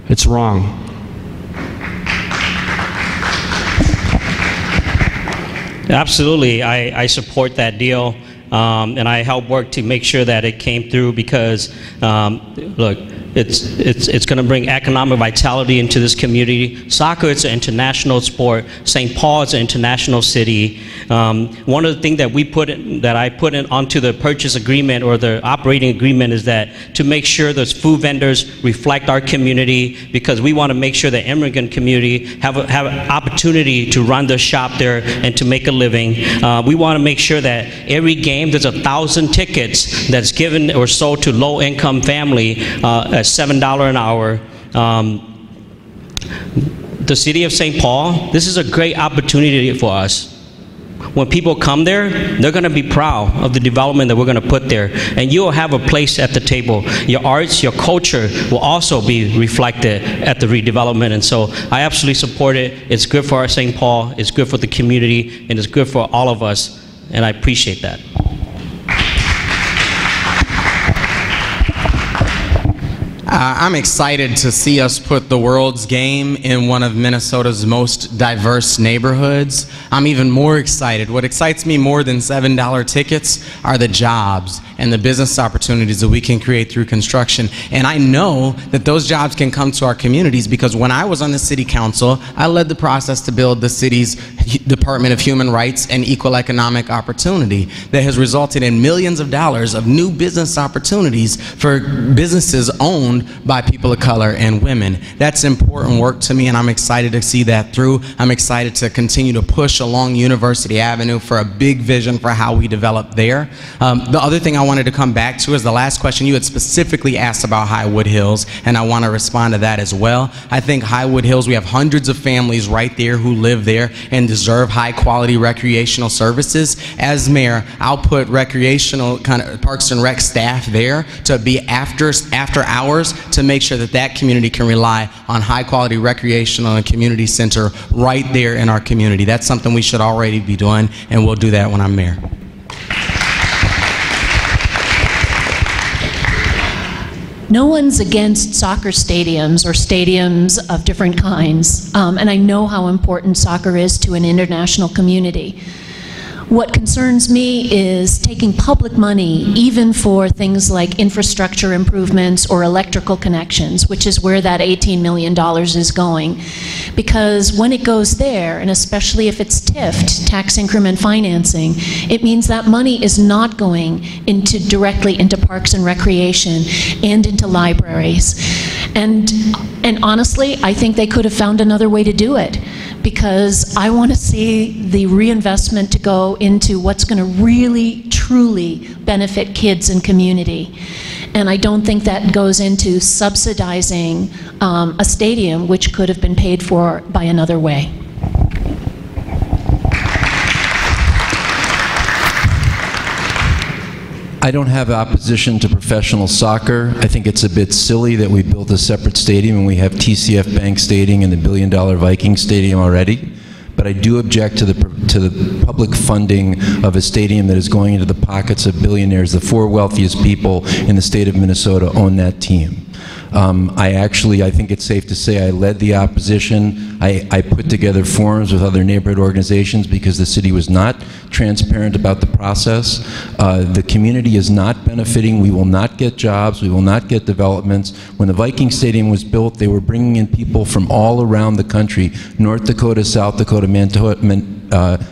It's wrong. Absolutely, I support that deal. And I helped work to make sure that it came through because, look, it's going to bring economic vitality into this community. Soccer is an international sport. St. Paul is an international city. One of the things that I put in onto the purchase agreement or the operating agreement is that to make sure those food vendors reflect our community because we want to make sure the immigrant community have an opportunity to run their shop there and to make a living. We want to make sure that every game there's 1,000 tickets that's given or sold to low-income family at $7 an hour. The city of St. Paul, this is a great opportunity for us. When people come there, they're going to be proud of the development that we're going to put there. And you'll have a place at the table. Your arts, your culture will also be reflected at the redevelopment. And so I absolutely support it. It's good for our St. Paul. It's good for the community. And it's good for all of us. And I appreciate that. I'm excited to see us put the world's game in one of Minnesota's most diverse neighborhoods. I'm even more excited. What excites me more than $7 tickets are the jobs and the business opportunities that we can create through construction. And I know that those jobs can come to our communities because when I was on the city council, I led the process to build the city's Department of Human Rights and Equal Economic Opportunity that has resulted in millions of dollars of new business opportunities for businesses owned by people of color and women. That's important work to me, and I'm excited to see that through. I'm excited to continue to push along University Avenue for a big vision for how we develop there. The other thing I wanted to come back to is the last question you had specifically asked about Highwood Hills, and I want to respond to that as well. I think Highwood Hills, we have hundreds of families right there who live there and deserve high quality recreational services. As mayor, I'll put recreational kind of Parks and Rec staff there to be after hours to make sure that that community can rely on high quality recreational and community center right there in our community. That's something we should already be doing, and we'll do that when I'm mayor. No one's against soccer stadiums or stadiums of different kinds, and I know how important soccer is to an international community. What concerns me is taking public money, even for things like infrastructure improvements or electrical connections, which is where that $18 million is going. Because when it goes there, and especially if it's TIFT, tax increment financing, it means that money is not going directly into parks and recreation and into libraries. And honestly, I think they could have found another way to do it, because I want to see the reinvestment to go into what's going to really, truly benefit kids and community. And I don't think that goes into subsidizing a stadium which could have been paid for by another way. I don't have opposition to professional soccer. I think it's a bit silly that we built a separate stadium and we have TCF Bank Stadium and the $1 billion Viking Stadium already. But I do object to the public funding of a stadium that is going into the pockets of billionaires. The 4 wealthiest people in the state of Minnesota own that team. I think it's safe to say I led the opposition. I put together forums with other neighborhood organizations because the city was not transparent about the process. The community is not benefiting. We will not get jobs. We will not get developments. When the Viking Stadium was built, they were bringing in people from all around the country, North Dakota, South Dakota,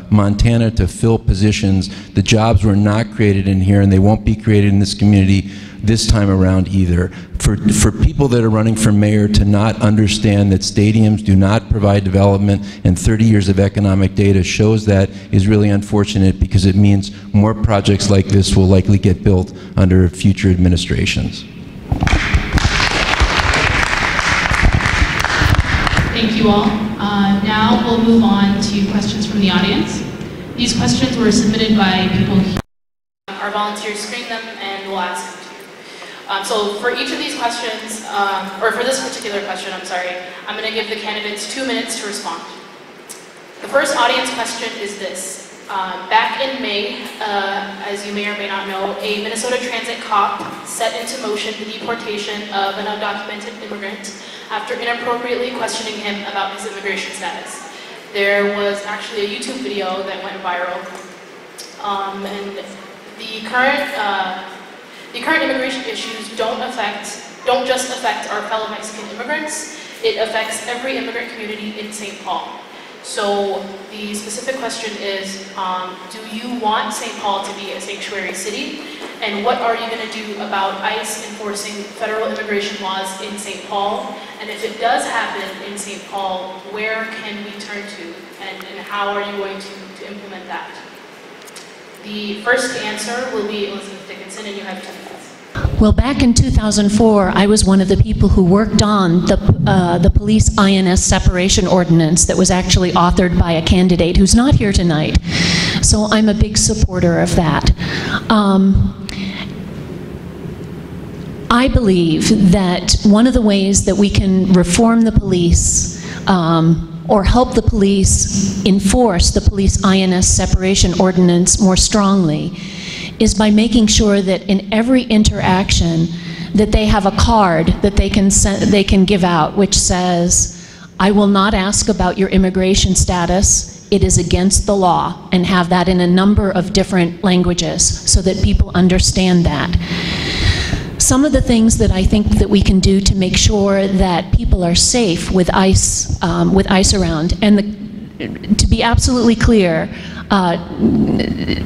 Montana, to fill positions. The jobs were not created in here, and they won't be created in this community this time around either. For people that are running for mayor to not understand that stadiums do not provide development, and 30 years of economic data shows that, is really unfortunate, because it means more projects like this will likely get built under future administrations. Thank you all. Now we'll move on to questions from the audience. These questions were submitted by people here. Our volunteers screen them and we'll ask them to you. So for each of these questions, or for this particular question, I'm sorry, I'm going to give the candidates 2 minutes to respond. The first audience question is this. Back in May, as you may or may not know, a Minnesota transit cop set into motion the deportation of an undocumented immigrant after inappropriately questioning him about his immigration status. There was actually a YouTube video that went viral, and the current immigration issues don't just affect our fellow Mexican immigrants, it affects every immigrant community in St. Paul. So the specific question is, do you want St. Paul to be a sanctuary city? And what are you going to do about ICE enforcing federal immigration laws in St. Paul? And if it does happen in St. Paul, where can we turn to? And how are you going to implement that? The first to answer will be Elizabeth Dickinson, and you have 2 minutes. Well, back in 2004, I was one of the people who worked on the police INS separation ordinance that was actually authored by a candidate who's not here tonight. So I'm a big supporter of that. I believe that one of the ways that we can reform the police or help the police enforce the police INS separation ordinance more strongly is by making sure that in every interaction that they have a card that they can give out, which says, "I will not ask about your immigration status. It is against the law," and have that in a number of different languages so that people understand that. Some of the things that I think that we can do to make sure that people are safe with ICE around, and to be absolutely clear,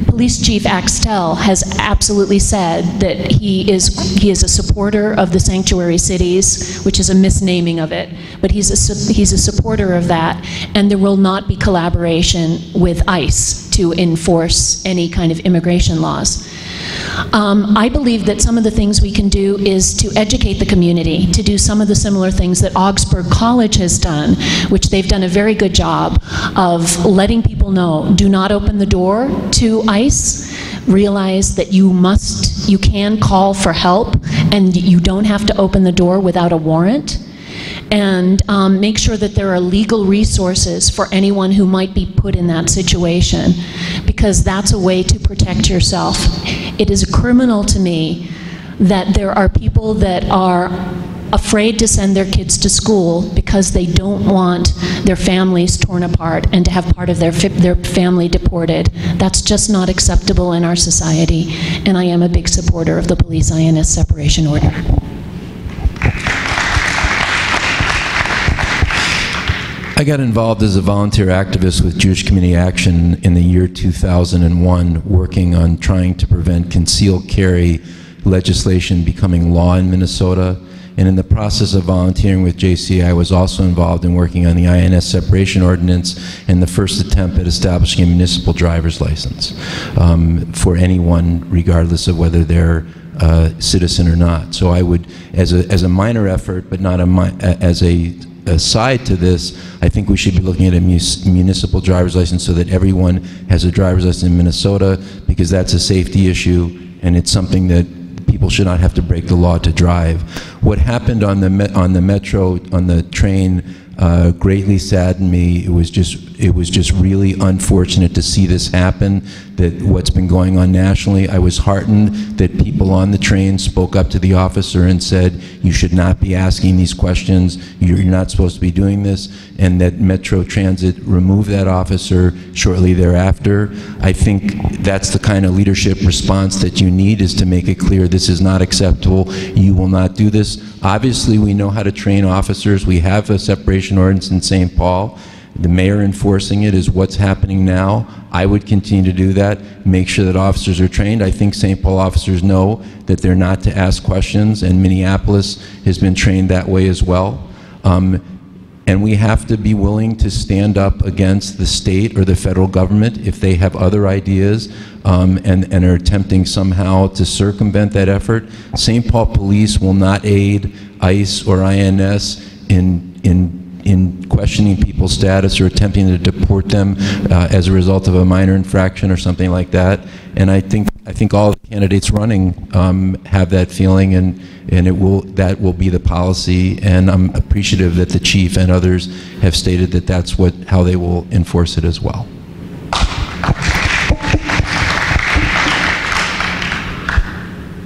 Police Chief Axtell has absolutely said that he is a supporter of the sanctuary cities, which is a misnaming of it, but he's a supporter of that, and there will not be collaboration with ICE to enforce any kind of immigration laws. I believe that some of the things we can do is to educate the community, to do some of the similar things that Augsburg College has done, which they've done a very good job of letting people know, do not open the door to ICE, realize that you can call for help, and you don't have to open the door without a warrant. And make sure that there are legal resources for anyone who might be put in that situation, because that's a way to protect yourself. It is criminal to me that there are people that are afraid to send their kids to school because they don't want their families torn apart and to have part of their family deported. That's just not acceptable in our society, and I am a big supporter of the police INS separation order. I got involved as a volunteer activist with Jewish Community Action in the year 2001, working on trying to prevent concealed carry legislation becoming law in Minnesota. And in the process of volunteering with JC, I was also involved in working on the INS separation ordinance and the first attempt at establishing a municipal driver's license for anyone, regardless of whether they're a citizen or not. So I would, as a minor effort, but not as a aside to this, I think we should be looking at a municipal driver's license so that everyone has a driver's license in Minnesota, because that's a safety issue, and it's something that people should not have to break the law to drive. What happened on the metro, on the train, greatly saddened me. It was just really unfortunate to see this happen, that what's been going on nationally. I was heartened that people on the train spoke up to the officer and said, you should not be asking these questions, you're not supposed to be doing this, and that Metro Transit removed that officer shortly thereafter. I think that's the kind of leadership response that you need, is to make it clear this is not acceptable, you will not do this. Obviously, we know how to train officers. We have a separation ordinance in St. Paul. The mayor enforcing it is what's happening now. I would continue to do that, make sure that officers are trained. I think St. Paul officers know that they're not to ask questions, and Minneapolis has been trained that way as well. And we have to be willing to stand up against the state or the federal government if they have other ideas and are attempting somehow to circumvent that effort. St. Paul Police will not aid ICE or INS in questioning people's status or attempting to deport them as a result of a minor infraction or something like that. And I think all the candidates running have that feeling, and that will be the policy. And I'm appreciative that the chief and others have stated that that's how they will enforce it as well.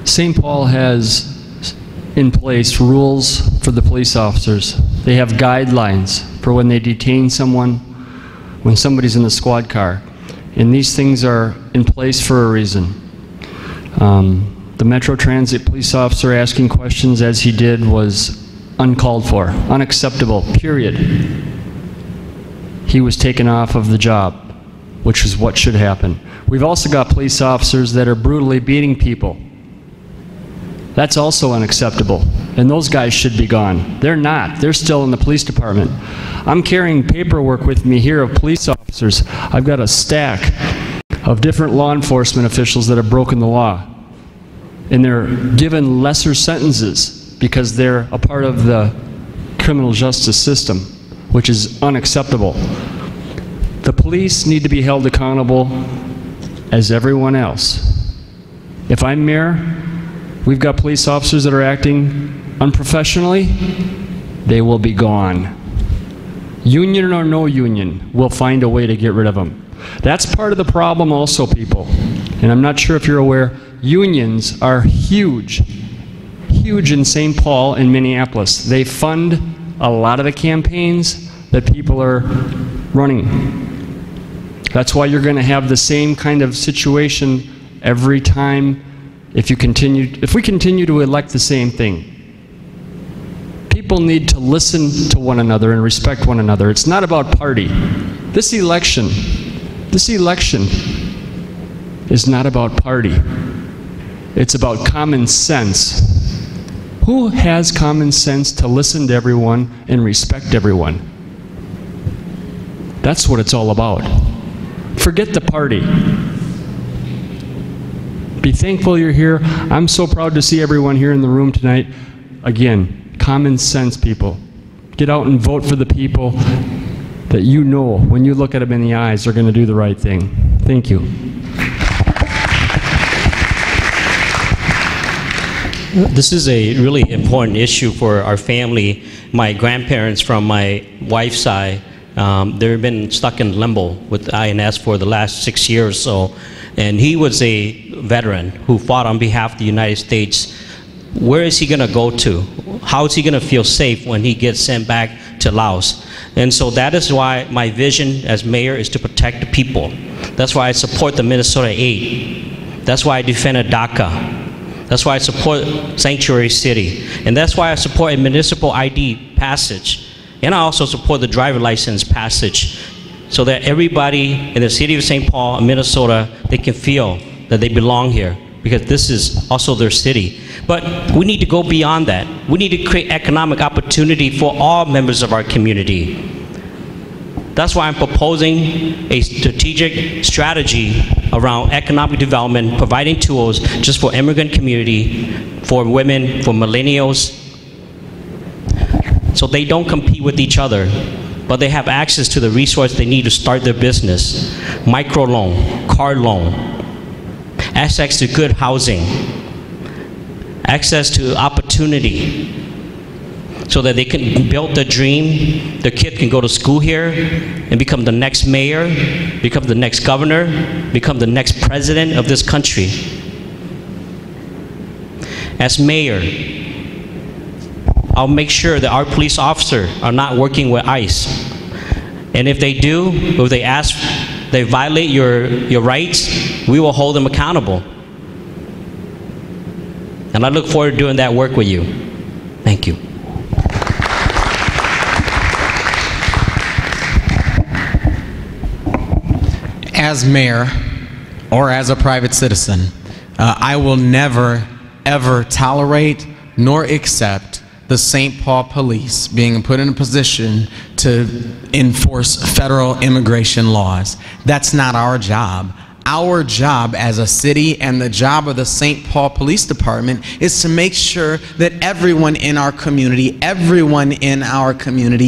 St. Paul has in place rules for the police officers. They have guidelines for when they detain someone, when somebody's in the squad car. And these things are in place for a reason. The Metro Transit police officer asking questions as he did was uncalled for, unacceptable, period. He was taken off of the job, which is what should happen. We've also got police officers that are brutally beating people. That's also unacceptable, and those guys should be gone. They're not. They're still in the police department. I'm carrying paperwork with me here of police officers. I've got a stack of different law enforcement officials that have broken the law, and they're given lesser sentences because they're a part of the criminal justice system, which is unacceptable. The police need to be held accountable as everyone else. If I'm mayor, we've got police officers that are acting unprofessionally, they will be gone. Union or no union, we'll find a way to get rid of them. That's part of the problem also, people. And I'm not sure if you're aware, unions are huge huge in St. Paul and Minneapolis. They fund a lot of the campaigns that people are running. That's why you're going to have the same kind of situation every time if we continue to elect the same thing. People need to listen to one another and respect one another. It's not about party. This election is not about party. It's about common sense. Who has common sense to listen to everyone and respect everyone? That's what it's all about. Forget the party. Be thankful you're here. I'm so proud to see everyone here in the room tonight. Again, common sense, people. Get out and vote for the people that you know, when you look at them in the eyes, are going to do the right thing. Thank you. This is a really important issue for our family. My grandparents from my wife's side, they've been stuck in limbo with INS for the last 6 years or so. And he was a veteran who fought on behalf of the United States. Where is he going to go to? How is he going to feel safe when he gets sent back to Laos? And so that is why my vision as mayor is to protect the people. That's why I support the Minnesota 8. That's why I defended DACA. That's why I support Sanctuary City. And that's why I support a municipal ID passage. And I also support the driver license passage, so that everybody in the city of St. Paul, Minnesota, they can feel that they belong here, because this is also their city. But we need to go beyond that. We need to create economic opportunity for all members of our community. That's why I'm proposing a strategic strategy around economic development, providing tools just for immigrant community, for women, for millennials, so they don't compete with each other, but they have access to the resource they need to start their business. Microloan, car loan, access to good housing, access to opportunity, so that they can build their dream. Their kid can go to school here and become the next mayor, become the next governor, become the next president of this country. As mayor, I'll make sure that our police officers are not working with ICE. And if they do, if they ask, they violate your rights, we will hold them accountable. And I look forward to doing that work with you. Thank you. As mayor, or as a private citizen, I will never, ever tolerate nor accept the St. Paul police being put in a position to enforce federal immigration laws. That's not our job. Our job as a city, and the job of the St. Paul Police Department, is to make sure that everyone in our community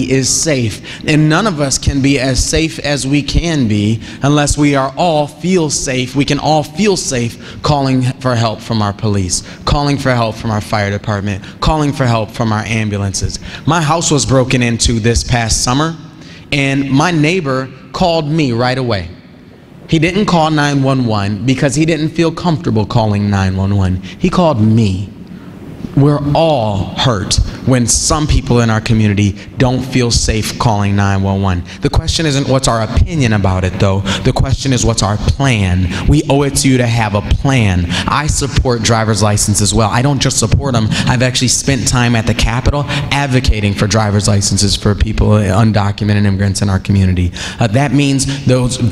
is safe. And none of us can be as safe as we can be unless we are all feel safe. We can all feel safe calling for help from our police, calling for help from our fire department, calling for help from our ambulances. My house was broken into this past summer, and my neighbor called me right away. He didn't call 911 because he didn't feel comfortable calling 911. He called me. We're all hurt when some people in our community don't feel safe calling 911. The question isn't what's our opinion about it, though. The question is, what's our plan? We owe it to you to have a plan. I support driver's license as well. I don't just support them. I've actually spent time at the Capitol advocating for driver's licenses for people, undocumented immigrants in our community. That means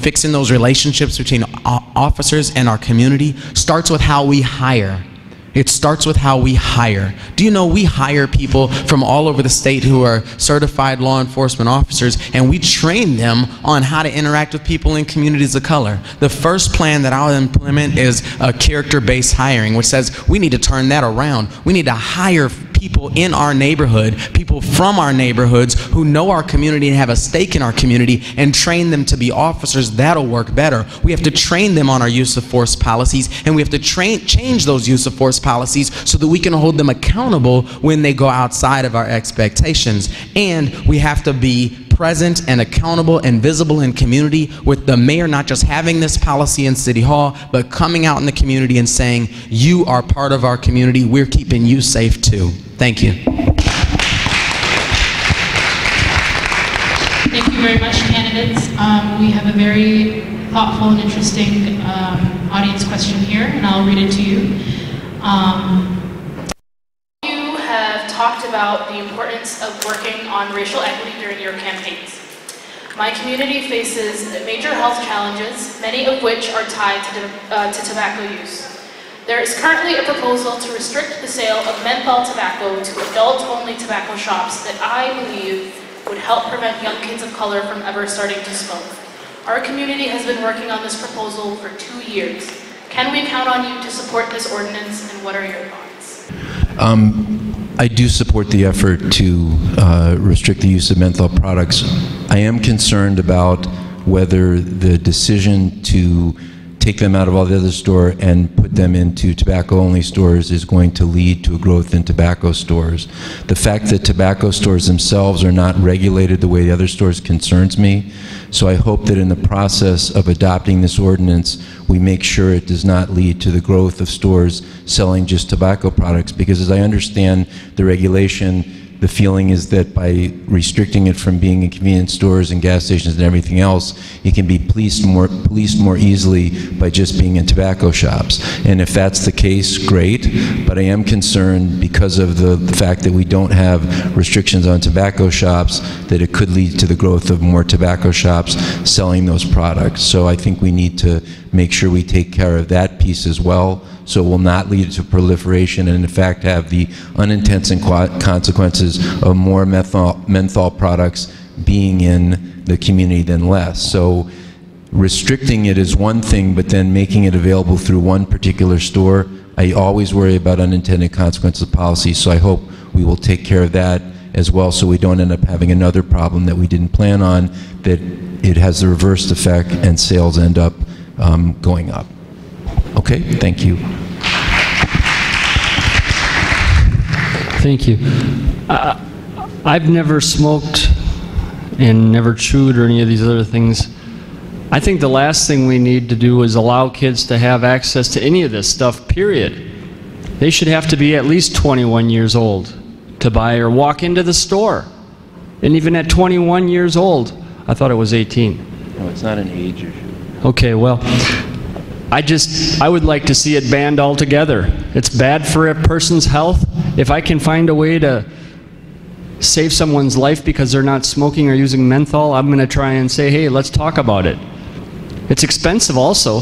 fixing those relationships between officers and our community starts with how we hire. It starts with how we hire. Do you know we hire people from all over the state who are certified law enforcement officers, and we train them on how to interact with people in communities of color? The first plan that I'll implement is a character-based hiring, which says we need to turn that around. We need to hire people in our neighborhood, people from our neighborhoods who know our community and have a stake in our community, and train them to be officers. That'll work better. We have to train them on our use of force policies, and we have to change those use of force policies so that we can hold them accountable when they go outside of our expectations. And we have to be present and accountable and visible in community, with the mayor not just having this policy in City Hall, but coming out in the community and saying, you are part of our community, we're keeping you safe too. Thank you. Thank you very much, candidates. We have a very thoughtful and interesting audience question here, and I'll read it to you. You have talked about the importance of working on racial equity during your campaigns. My community faces major health challenges, many of which are tied to tobacco use. There is currently a proposal to restrict the sale of menthol tobacco to adult-only tobacco shops that I believe would help prevent young kids of color from ever starting to smoke. Our community has been working on this proposal for 2 years. Can we count on you to support this ordinance, and what are your thoughts? I do support the effort to restrict the use of menthol products. I am concerned about whether the decision to take them out of all the other store and put them into tobacco-only stores is going to lead to a growth in tobacco stores. The fact that tobacco stores themselves are not regulated the way the other stores concerns me. So I hope that in the process of adopting this ordinance, we make sure it does not lead to the growth of stores selling just tobacco products, because as I understand the regulation, the feeling is that by restricting it from being in convenience stores and gas stations and everything else, it can be policed more easily by just being in tobacco shops. And if that's the case, great, but I am concerned because of the fact that we don't have restrictions on tobacco shops, that it could lead to the growth of more tobacco shops selling those products. So I think we need to make sure we take care of that piece as well, so it will not lead to proliferation and in fact have the unintended consequences of more menthol products being in the community than less. So restricting it is one thing, but then making it available through one particular store, I always worry about unintended consequences of policy, so I hope we will take care of that as well, so we don't end up having another problem that we didn't plan on, that it has the reversed effect and sales end up going up. Okay, thank you. Thank you. I've never smoked and never chewed or any of these other things. I think the last thing we need to do is allow kids to have access to any of this stuff, period. They should have to be at least 21 years old to buy or walk into the store. And even at 21 years old, I thought it was 18. No, it's not an age issue. Okay, well, I would like to see it banned altogether. It's bad for a person's health. If I can find a way to save someone's life because they're not smoking or using menthol, I'm going to try and say, hey, let's talk about it. It's expensive also.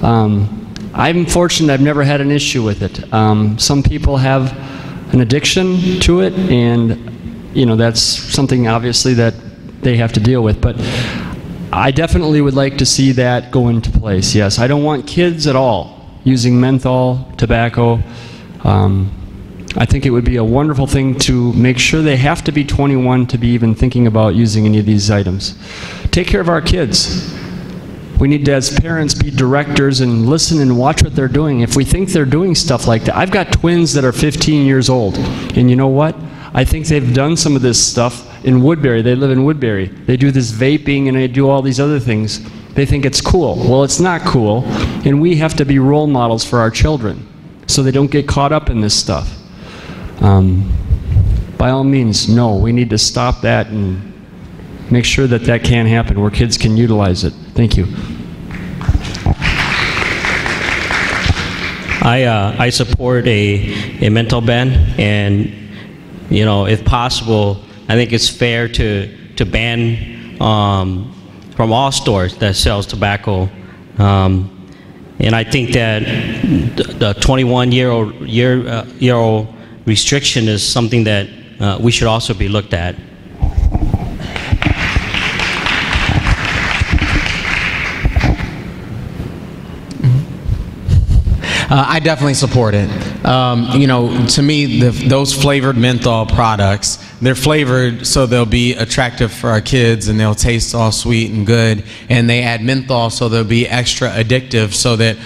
I'm fortunate I've never had an issue with it. Some people have an addiction to it, and you know, that's something obviously that they have to deal with. But I definitely would like to see that go into place, yes. I don't want kids at all using menthol, tobacco. I think it would be a wonderful thing to make sure they have to be 21 to be even thinking about using any of these items. Take care of our kids. We need to, as parents, be directors and listen and watch what they're doing. If we think they're doing stuff like that, I've got twins that are 15 years old, and you know what? I think they've done some of this stuff in Woodbury. They live in Woodbury. They do this vaping and they do all these other things. They think it's cool. Well, it's not cool, and we have to be role models for our children so they don't get caught up in this stuff. By all means, no, we need to stop that and make sure that that can't happen, where kids can utilize it. Thank you. I support a menthol ban, and you know, if possible, I think it's fair to ban from all stores that sells tobacco, and I think that the 21-year-old restriction is something that we should also be looked at. I definitely support it. You know, to me, those flavored menthol products, They're flavored so they'll be attractive for our kids and they'll taste all sweet and good. And they add menthol so they'll be extra addictive so that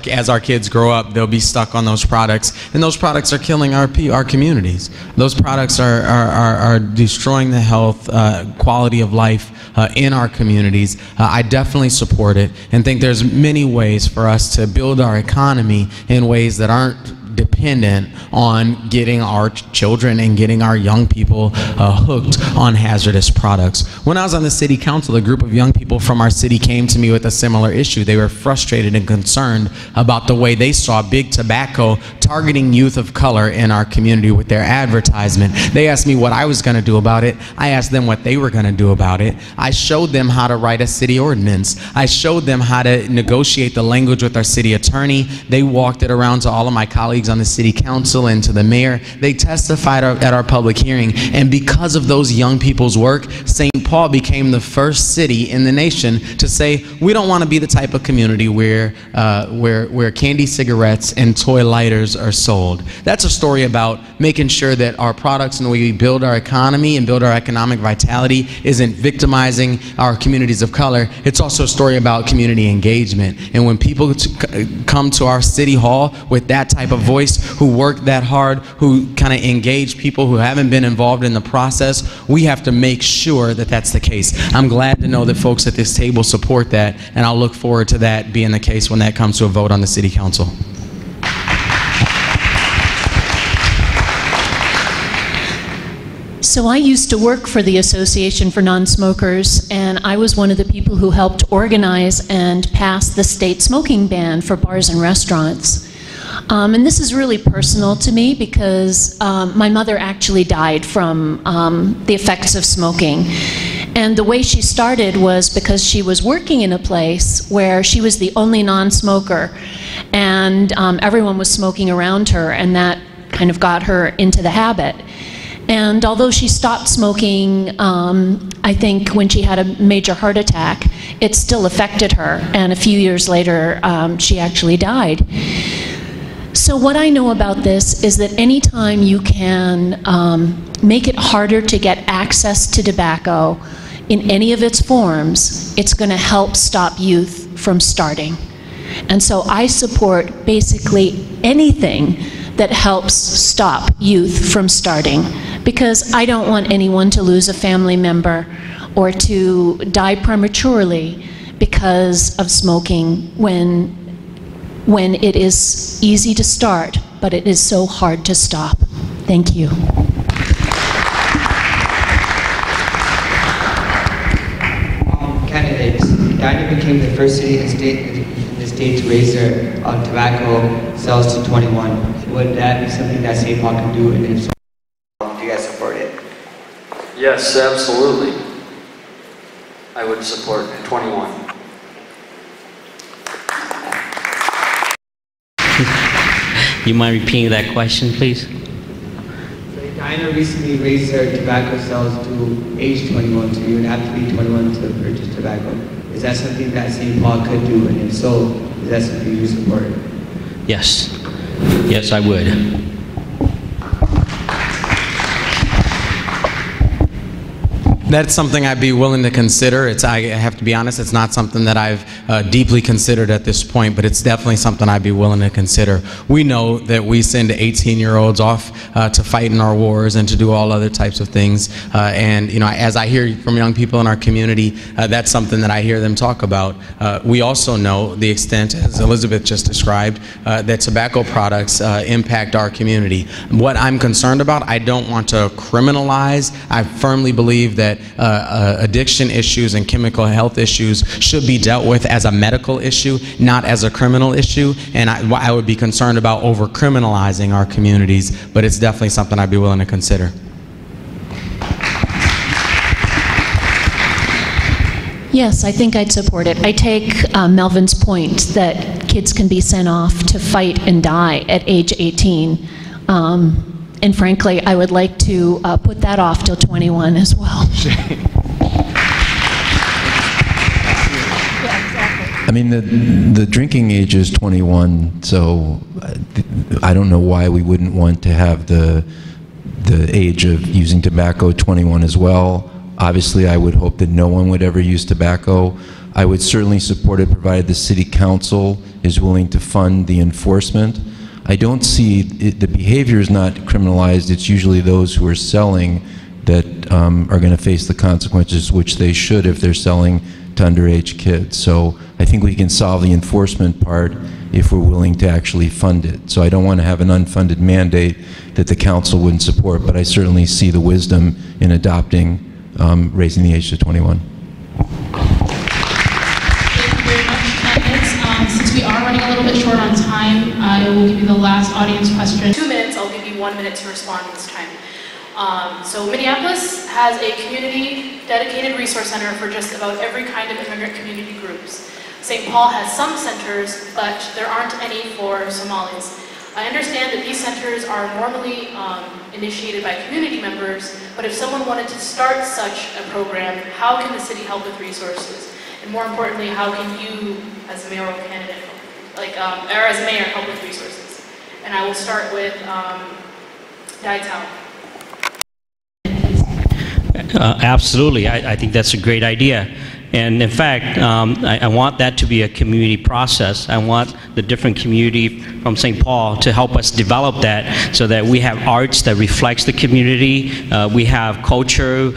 as our kids grow up, they'll be stuck on those products. And those products are killing our communities. Those products are destroying the health, quality of life in our communities. I definitely support it and think there's many ways for us to build our economy in ways that aren't dependent on getting our children and getting our young people hooked on hazardous products. When I was on the city council, a group of young people from our city came to me with a similar issue. They were frustrated and concerned about the way they saw big tobacco targeting youth of color in our community with their advertisement. They asked me what I was going to do about it. I asked them what they were going to do about it. I showed them how to write a city ordinance. I showed them how to negotiate the language with our city attorney. They walked it around to all of my colleagues on the city council and to the mayor. They testified at our public hearing, and because of those young people's work, St. Paul became the first city in the nation to say, we don't want to be the type of community where candy cigarettes and toy lighters are sold. That's a story about making sure that our products and the way we build our economy and build our economic vitality isn't victimizing our communities of color. It's also a story about community engagement. And when people come to our city hall with that type of voice, who work that hard, who kind of engage people who haven't been involved in the process, we have to make sure that that's the case. I'm glad to know that folks at this table support that, and I'll look forward to that being the case when that comes to a vote on the city council. So I used to work for the Association for Non-Smokers, and I was one of the people who helped organize and pass the state smoking ban for bars and restaurants. And this is really personal to me because my mother actually died from the effects of smoking. And the way she started was because she was working in a place where she was the only non-smoker, and everyone was smoking around her, and that kind of got her into the habit. And although she stopped smoking, I think when she had a major heart attack, it still affected her, and a few years later, she actually died. So what I know about this is that anytime you can make it harder to get access to tobacco in any of its forms, it's going to help stop youth from starting. And so I support basically anything that helps stop youth from starting, because I don't want anyone to lose a family member or to die prematurely because of smoking when it is easy to start, but it is so hard to stop. Thank you. Candidates, Edina became the first city in the state to raise their tobacco sales to 21. Would that be something that St. Paul can do, and if so, do you guys support it? Yes, absolutely. I would support 21. You mind repeating that question, please? So Edina recently raised their tobacco sales to age 21, so you would have to be 21 to purchase tobacco. Is that something that St. Paul could do, and if so, is that something you support? Yes. Yes, I would. That's something I'd be willing to consider. I have to be honest, it's not something that I've deeply considered at this point, but it's definitely something I'd be willing to consider. We know that we send 18-year-olds off to fight in our wars and to do all other types of things. And you know, as I hear from young people in our community, that's something that I hear them talk about. We also know the extent, as Elizabeth just described, that tobacco products impact our community. What I'm concerned about, I don't want to criminalize. I firmly believe that addiction issues and chemical health issues should be dealt with as a medical issue, not as a criminal issue. And I would be concerned about over-criminalizing our communities, but it's definitely something I'd be willing to consider. Yes, I think I'd support it. I take Melvin's point that kids can be sent off to fight and die at age 18. And frankly, I would like to put that off till 21 as well. I mean, the drinking age is 21, so I don't know why we wouldn't want to have the the age of using tobacco 21 as well. Obviously, I would hope that no one would ever use tobacco. I would certainly support it provided the city council is willing to fund the enforcement. I don't see, the behavior is not criminalized. It's usually those who are selling that are going to face the consequences, which they should if they're selling to underage kids. So I think we can solve the enforcement part if we're willing to actually fund it. So I don't want to have an unfunded mandate that the council wouldn't support, but I certainly see the wisdom in adopting raising the age to 21. Since we are running a little bit short on time, I will give you the last audience question. 2 minutes, I'll give you 1 minute to respond this time. So Minneapolis has a community dedicated resource center for just about every kind of immigrant community groups. St. Paul has some centers, but there aren't any for Somalis. I understand that these centers are normally initiated by community members, but if someone wanted to start such a program, how can the city help with resources? And more importantly, how can you, as a mayoral candidate, or as a mayor, help with resources? And I will start with Dai Tao. Absolutely, I think that's a great idea. And in fact, I want that to be a community process. I want the different community from St. Paul to help us develop that so that we have arts that reflects the community, we have culture,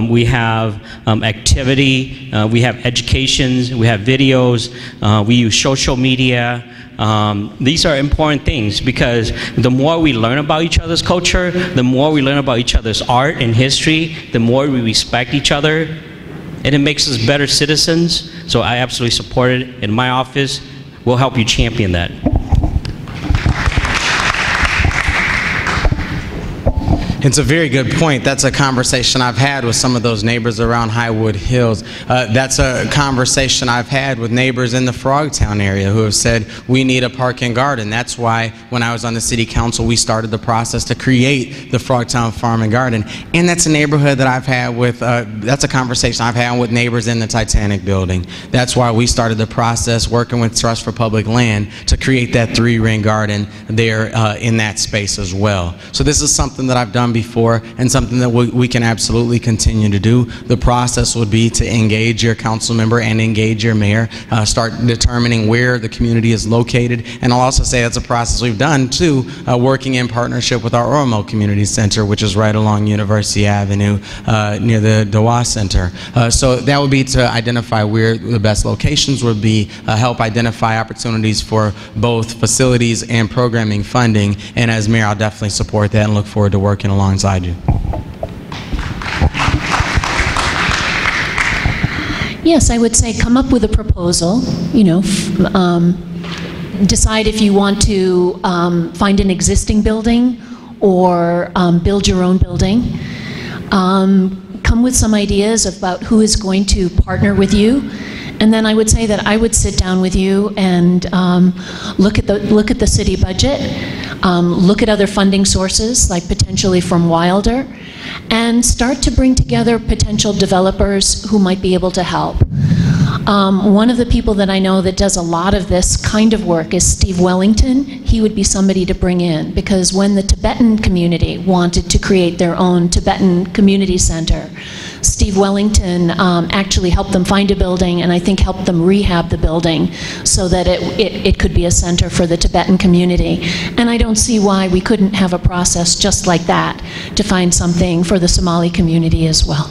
we have activity, we have educations, we have videos, we use social media. These are important things because the more we learn about each other's culture, the more we learn about each other's art and history, the more we respect each other, and it makes us better citizens. So I absolutely support it. In my office, we'll help you champion that. It's a very good point. That's a conversation I've had with some of those neighbors around Highwood Hills. That's a conversation I've had with neighbors in the Frogtown area who have said, we need a park and garden. That's why when I was on the city council, we started the process to create the Frogtown Farm and Garden. And that's a neighborhood that I've had with, that's a conversation I've had with neighbors in the Titanic building. That's why we started the process working with Trust for Public Land to create that 3-ring garden there in that space as well. So this is something that I've done before and something that we can absolutely continue to do. The process would be to engage your council member and engage your mayor, start determining where the community is located, and I'll also say that's a process we've done too, working in partnership with our Oromo Community Center, which is right along University Avenue near the Dawa Center. So that would be to identify where the best locations would be, help identify opportunities for both facilities and programming funding, and as mayor I'll definitely support that and look forward to working alongside you. Yes, I would say come up with a proposal, you know, decide if you want to find an existing building or build your own building. Come with some ideas about who is going to partner with you. And then I would say that I would sit down with you and look at the city budget, look at other funding sources, like potentially from Wilder, and start to bring together potential developers who might be able to help. One of the people that I know that does a lot of this kind of work is Steve Wellington. He would be somebody to bring in, because when the Tibetan community wanted to create their own Tibetan community center, Steve Wellington actually helped them find a building, and I think helped them rehab the building so that it could be a center for the Tibetan community. And I don't see why we couldn't have a process just like that to find something for the Somali community as well.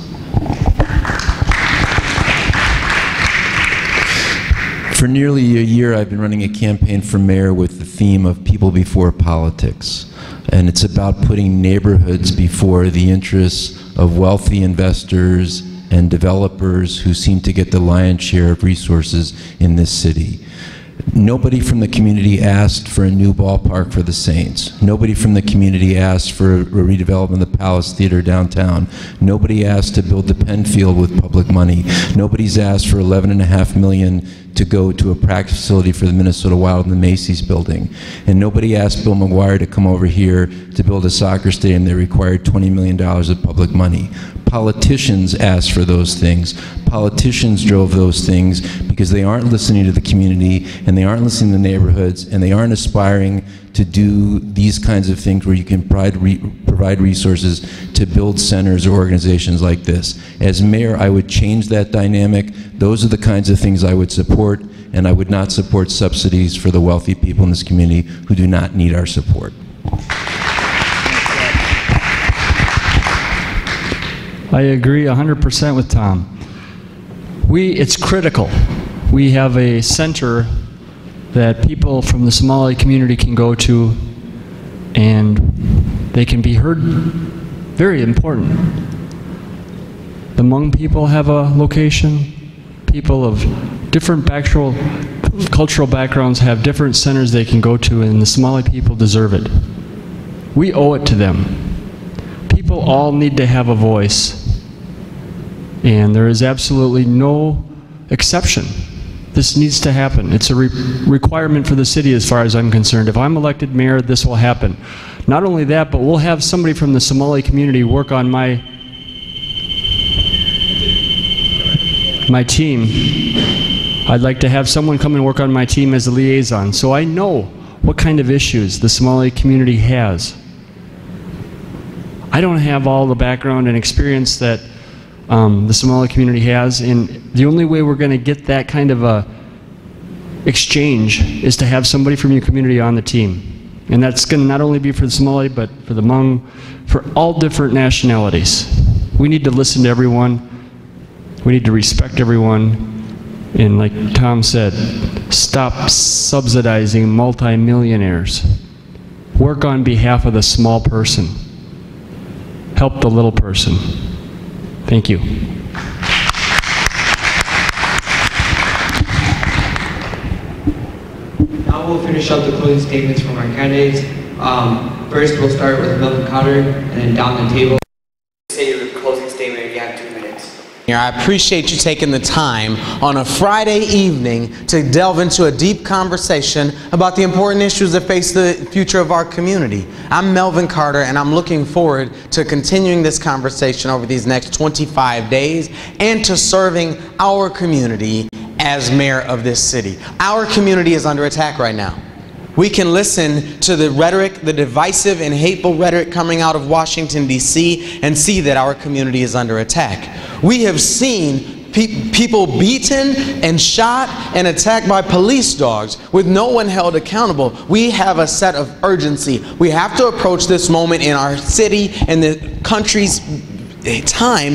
For nearly a year, I've been running a campaign for mayor with the theme of people before politics. And it's about putting neighborhoods before the interests of wealthy investors and developers who seem to get the lion's share of resources in this city. Nobody from the community asked for a new ballpark for the Saints. Nobody from the community asked for a redevelopment of the Palace Theater downtown. Nobody asked to build the Penn Field with public money. Nobody's asked for $11.5 million to go to a practice facility for the Minnesota Wild in the Macy's building. And nobody asked Bill McGuire to come over here to build a soccer stadium that required $20 million of public money. Politicians asked for those things. Politicians drove those things because they aren't listening to the community, and they aren't listening to neighborhoods, and they aren't aspiring to do these kinds of things where you can provide resources to build centers or organizations like this. As mayor, I would change that dynamic. Those are the kinds of things I would support, and I would not support subsidies for the wealthy people in this community who do not need our support. I agree 100% with Tom. It's critical. We have a center that people from the Somali community can go to, and they can be heard. Very important. The Hmong people have a location. People of different cultural backgrounds have different centers they can go to, and the Somali people deserve it. We owe it to them. People all need to have a voice, and there is absolutely no exception. This needs to happen. It's a requirement for the city as far as I'm concerned. If I'm elected mayor, this will happen. Not only that, but we'll have somebody from the Somali community work on my team. I'd like to have someone come and work on my team as a liaison, so I know what kind of issues the Somali community has. I don't have all the background and experience that the Somali community has, and the only way we're going to get that kind of a exchange is to have somebody from your community on the team. And that's going to not only be for the Somali, but for the Hmong, for all different nationalities. We need to listen to everyone. We need to respect everyone. And like Tom said, stop subsidizing multimillionaires. Work on behalf of the small person. Help the little person. Thank you. Now we'll finish up the closing statements from our candidates. First, we'll start with Melvin Cotter, and then down the table. Say your closing statement if you have 2 minutes. I appreciate you taking the time on a Friday evening to delve into a deep conversation about the important issues that face the future of our community. I'm Melvin Carter, and I'm looking forward to continuing this conversation over these next 25 days and to serving our community as mayor of this city. Our community is under attack right now. We can listen to the rhetoric, the divisive and hateful rhetoric coming out of Washington, D.C., and see that our community is under attack. We have seen people beaten and shot and attacked by police dogs with no one held accountable. We have a set of urgency. We have to approach this moment in our city and the country's time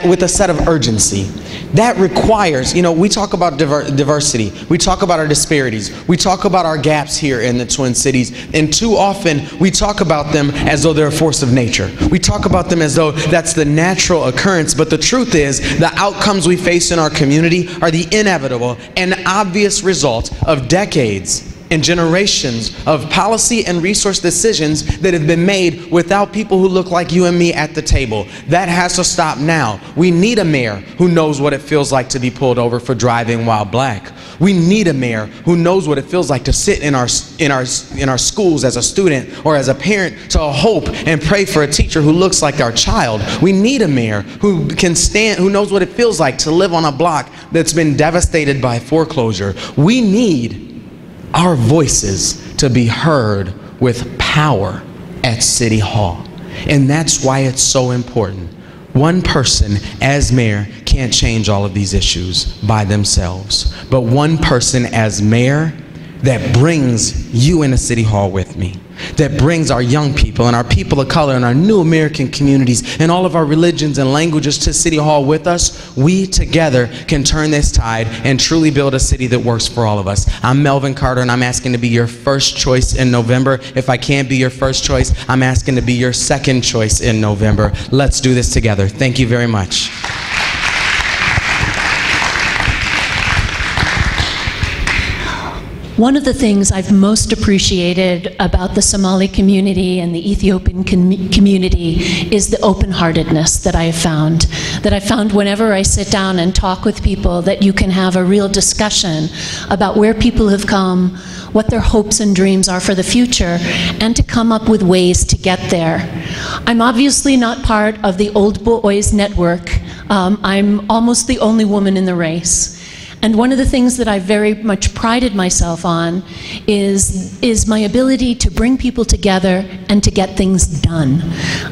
with a set of urgency. That requires, we talk about diversity, we talk about our disparities, we talk about our gaps here in the Twin Cities, and too often we talk about them as though they're a force of nature. We talk about them as though that's the natural occurrence, but the truth is the outcomes we face in our community are the inevitable and obvious result of decades and generations of policy and resource decisions that have been made without people who look like you and me at the table. That has to stop now. We need a mayor who knows what it feels like to be pulled over for driving while black. We need a mayor who knows what it feels like to sit in our schools as a student or as a parent to hope and pray for a teacher who looks like our child. We need a mayor who knows what it feels like to live on a block that's been devastated by foreclosure. We need our voices to be heard with power at City Hall. And that's why it's so important. One person as mayor can't change all of these issues by themselves. But one person as mayor that brings you into City Hall with me, that brings our young people and our people of color and our new American communities and all of our religions and languages to City Hall with us, we together can turn this tide and truly build a city that works for all of us. I'm Melvin Carter, and I'm asking to be your first choice in November. If I can't be your first choice, I'm asking to be your second choice in November. Let's do this together. Thank you very much. One of the things I've most appreciated about the Somali community and the Ethiopian community is the open-heartedness that I have found. That I found whenever I sit down and talk with people, that you can have a real discussion about where people have come, what their hopes and dreams are for the future, and to come up with ways to get there. I'm obviously not part of the Old Boys Network. I'm almost the only woman in the race. And one of the things that I very much prided myself on is my ability to bring people together and to get things done.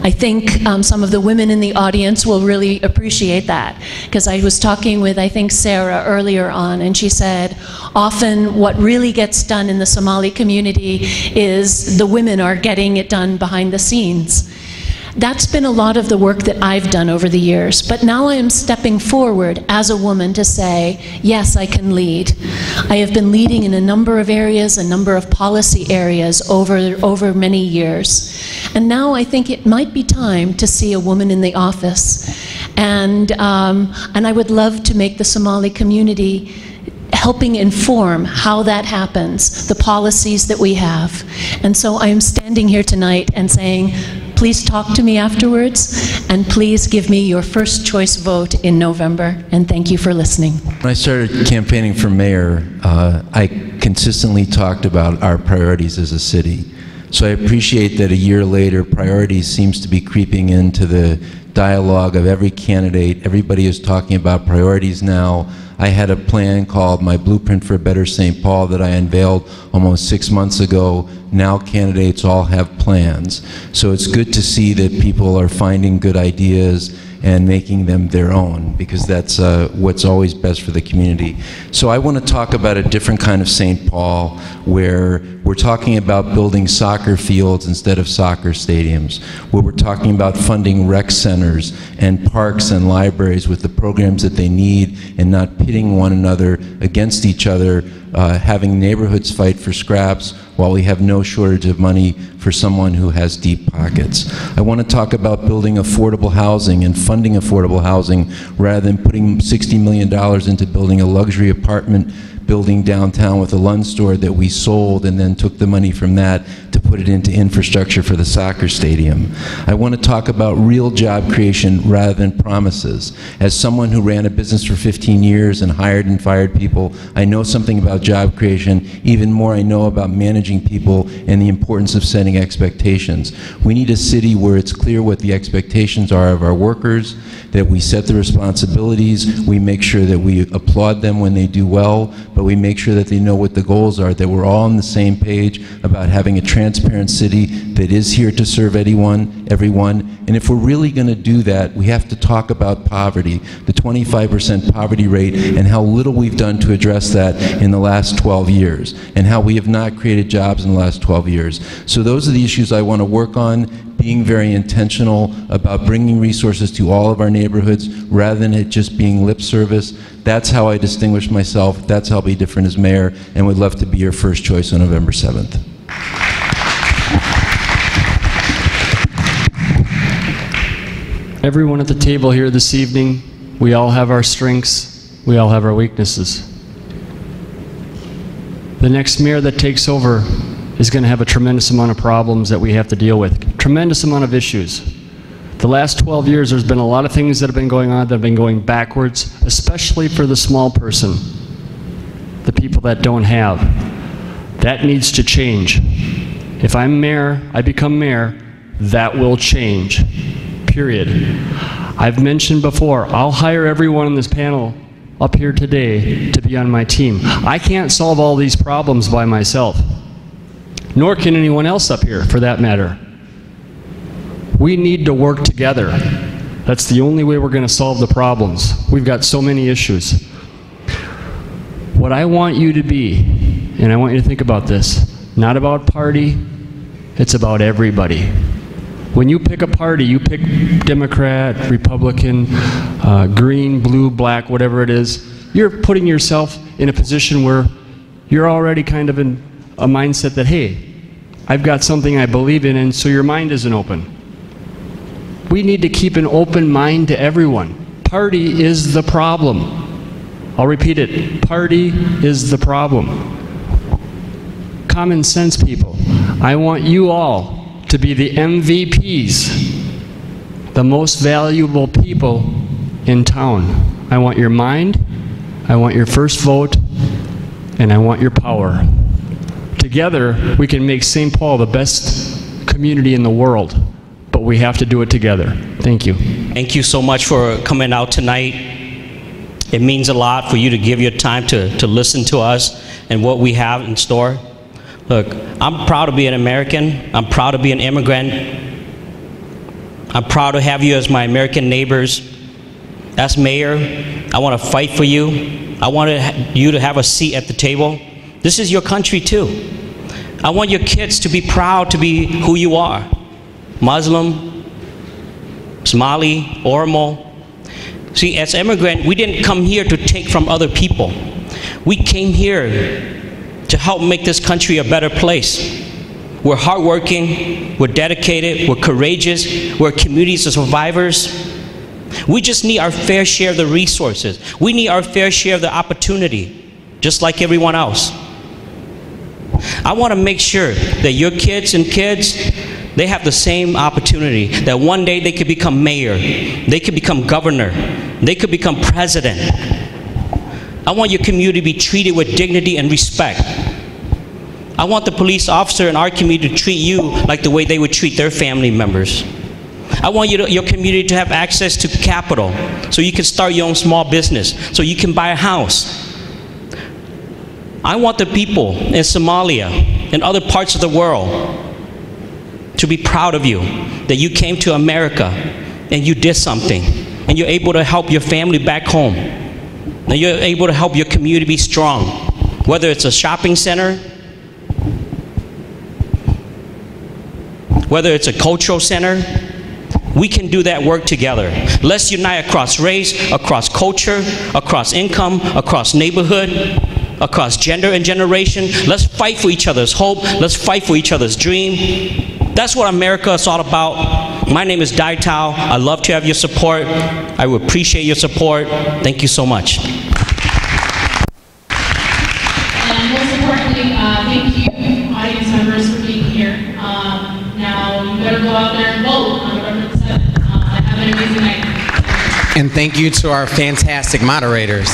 I think some of the women in the audience will really appreciate that, because I was talking with, I think, Sarah earlier on, and she said, often what really gets done in the Somali community is the women are getting it done behind the scenes. That's been a lot of the work that I've done over the years, but now I am stepping forward as a woman to say, yes, I can lead. I have been leading in a number of areas, a number of policy areas over many years. And now I think it might be time to see a woman in the office. And I would love to make the Somali community helping inform how that happens, the policies that we have. And so I am standing here tonight and saying, please talk to me afterwards, and please give me your first choice vote in November, and thank you for listening. When I started campaigning for mayor, I consistently talked about our priorities as a city. So I appreciate that a year later, priorities seems to be creeping into the dialogue of every candidate. Everybody is talking about priorities now. I had a plan called My Blueprint for a Better St. Paul that I unveiled almost 6 months ago. Now candidates all have plans. So it's good to see that people are finding good ideas and making them their own, because that's what's always best for the community. So I want to talk about a different kind of St. Paul, where we're talking about building soccer fields instead of soccer stadiums, where we're talking about funding rec centers and parks and libraries with the programs that they need, and not pitting one another against each other, having neighborhoods fight for scraps while we have no shortage of money for someone who has deep pockets. I want to talk about building affordable housing and funding affordable housing rather than putting $60 million into building a luxury apartment building downtown with a Lund store that we sold and then took the money from that to put it into infrastructure for the soccer stadium. I want to talk about real job creation rather than promises. As someone who ran a business for 15 years and hired and fired people, I know something about job creation. Even more, I know about managing people and the importance of setting expectations. We need a city where it's clear what the expectations are of our workers, that we set the responsibilities, we make sure that we applaud them when they do well, but we make sure that they know what the goals are, that we're all on the same page about having a transparent city that is here to serve everyone. And if we're really going to do that, we have to talk about poverty, the 25% poverty rate, and how little we've done to address that in the last 12 years, and how we have not created jobs in the last 12 years. So those are the issues I want to work on, being very intentional about bringing resources to all of our neighborhoods rather than it just being lip service. That's how I distinguish myself. That's how I'll be different as mayor, and would love to be your first choice on November 7th. Everyone at the table here this evening, we all have our strengths, we all have our weaknesses. The next mayor that takes over is going to have a tremendous amount of problems that we have to deal with, tremendous amount of issues. The last 12 years, there's been a lot of things that have been going on that have been going backwards, especially for the small person, the people that don't have. That needs to change. If I'm mayor, I become mayor, that will change, period. I've mentioned before, I'll hire everyone on this panel up here today to be on my team. I can't solve all these problems by myself, nor can anyone else up here, for that matter. We need to work together. That's the only way we're going to solve the problems. We've got so many issues. What I want you to be, and I want you to think about this, not about party, it's about everybody. When you pick a party, you pick Democrat, Republican, green, blue, black, whatever it is, you're putting yourself in a position where you're already kind of in a mindset that, hey, I've got something I believe in, and so your mind isn't open. We need to keep an open mind to everyone. Party is the problem. I'll repeat it. Party is the problem. common sense people. I want you all to be the MVPs, the most valuable people in town. I want your mind, I want your first vote, and I want your power. Together, we can make St. Paul the best community in the world, but we have to do it together. Thank you. Thank you so much for coming out tonight. It means a lot for you to give your time to listen to us and what we have in store. Look, I'm proud to be an American. I'm proud to be an immigrant. I'm proud to have you as my American neighbors. As mayor, I want to fight for you. I want you to have a seat at the table. This is your country too. I want your kids to be proud to be who you are. Muslim, Somali, Oromo. See, as immigrants, we didn't come here to take from other people. We came here to help make this country a better place. We're hardworking, we're dedicated, we're courageous, we're communities of survivors. We just need our fair share of the resources. We need our fair share of the opportunity, just like everyone else. I want to make sure that your kids, they have the same opportunity, that one day they could become mayor, they could become governor, they could become president. I want your community to be treated with dignity and respect. I want the police officer in our community to treat you like the way they would treat their family members. I want your community to have access to capital so you can start your own small business, so you can buy a house. I want the people in Somalia and other parts of the world to be proud of you, that you came to America and you did something, and you're able to help your family back home, and you're able to help your community be strong, whether it's a shopping center, whether it's a cultural center. We can do that work together. Let's unite across race, across culture, across income, across neighborhood, across gender and generation. Let's fight for each other's hope. Let's fight for each other's dream. That's what America is all about. My name is Dai Tao. I love to have your support. I would appreciate your support. Thank you so much. And most importantly, thank you, audience members, for being here. Now, you better go out there and vote on November 7th. Have an amazing night. And thank you to our fantastic moderators.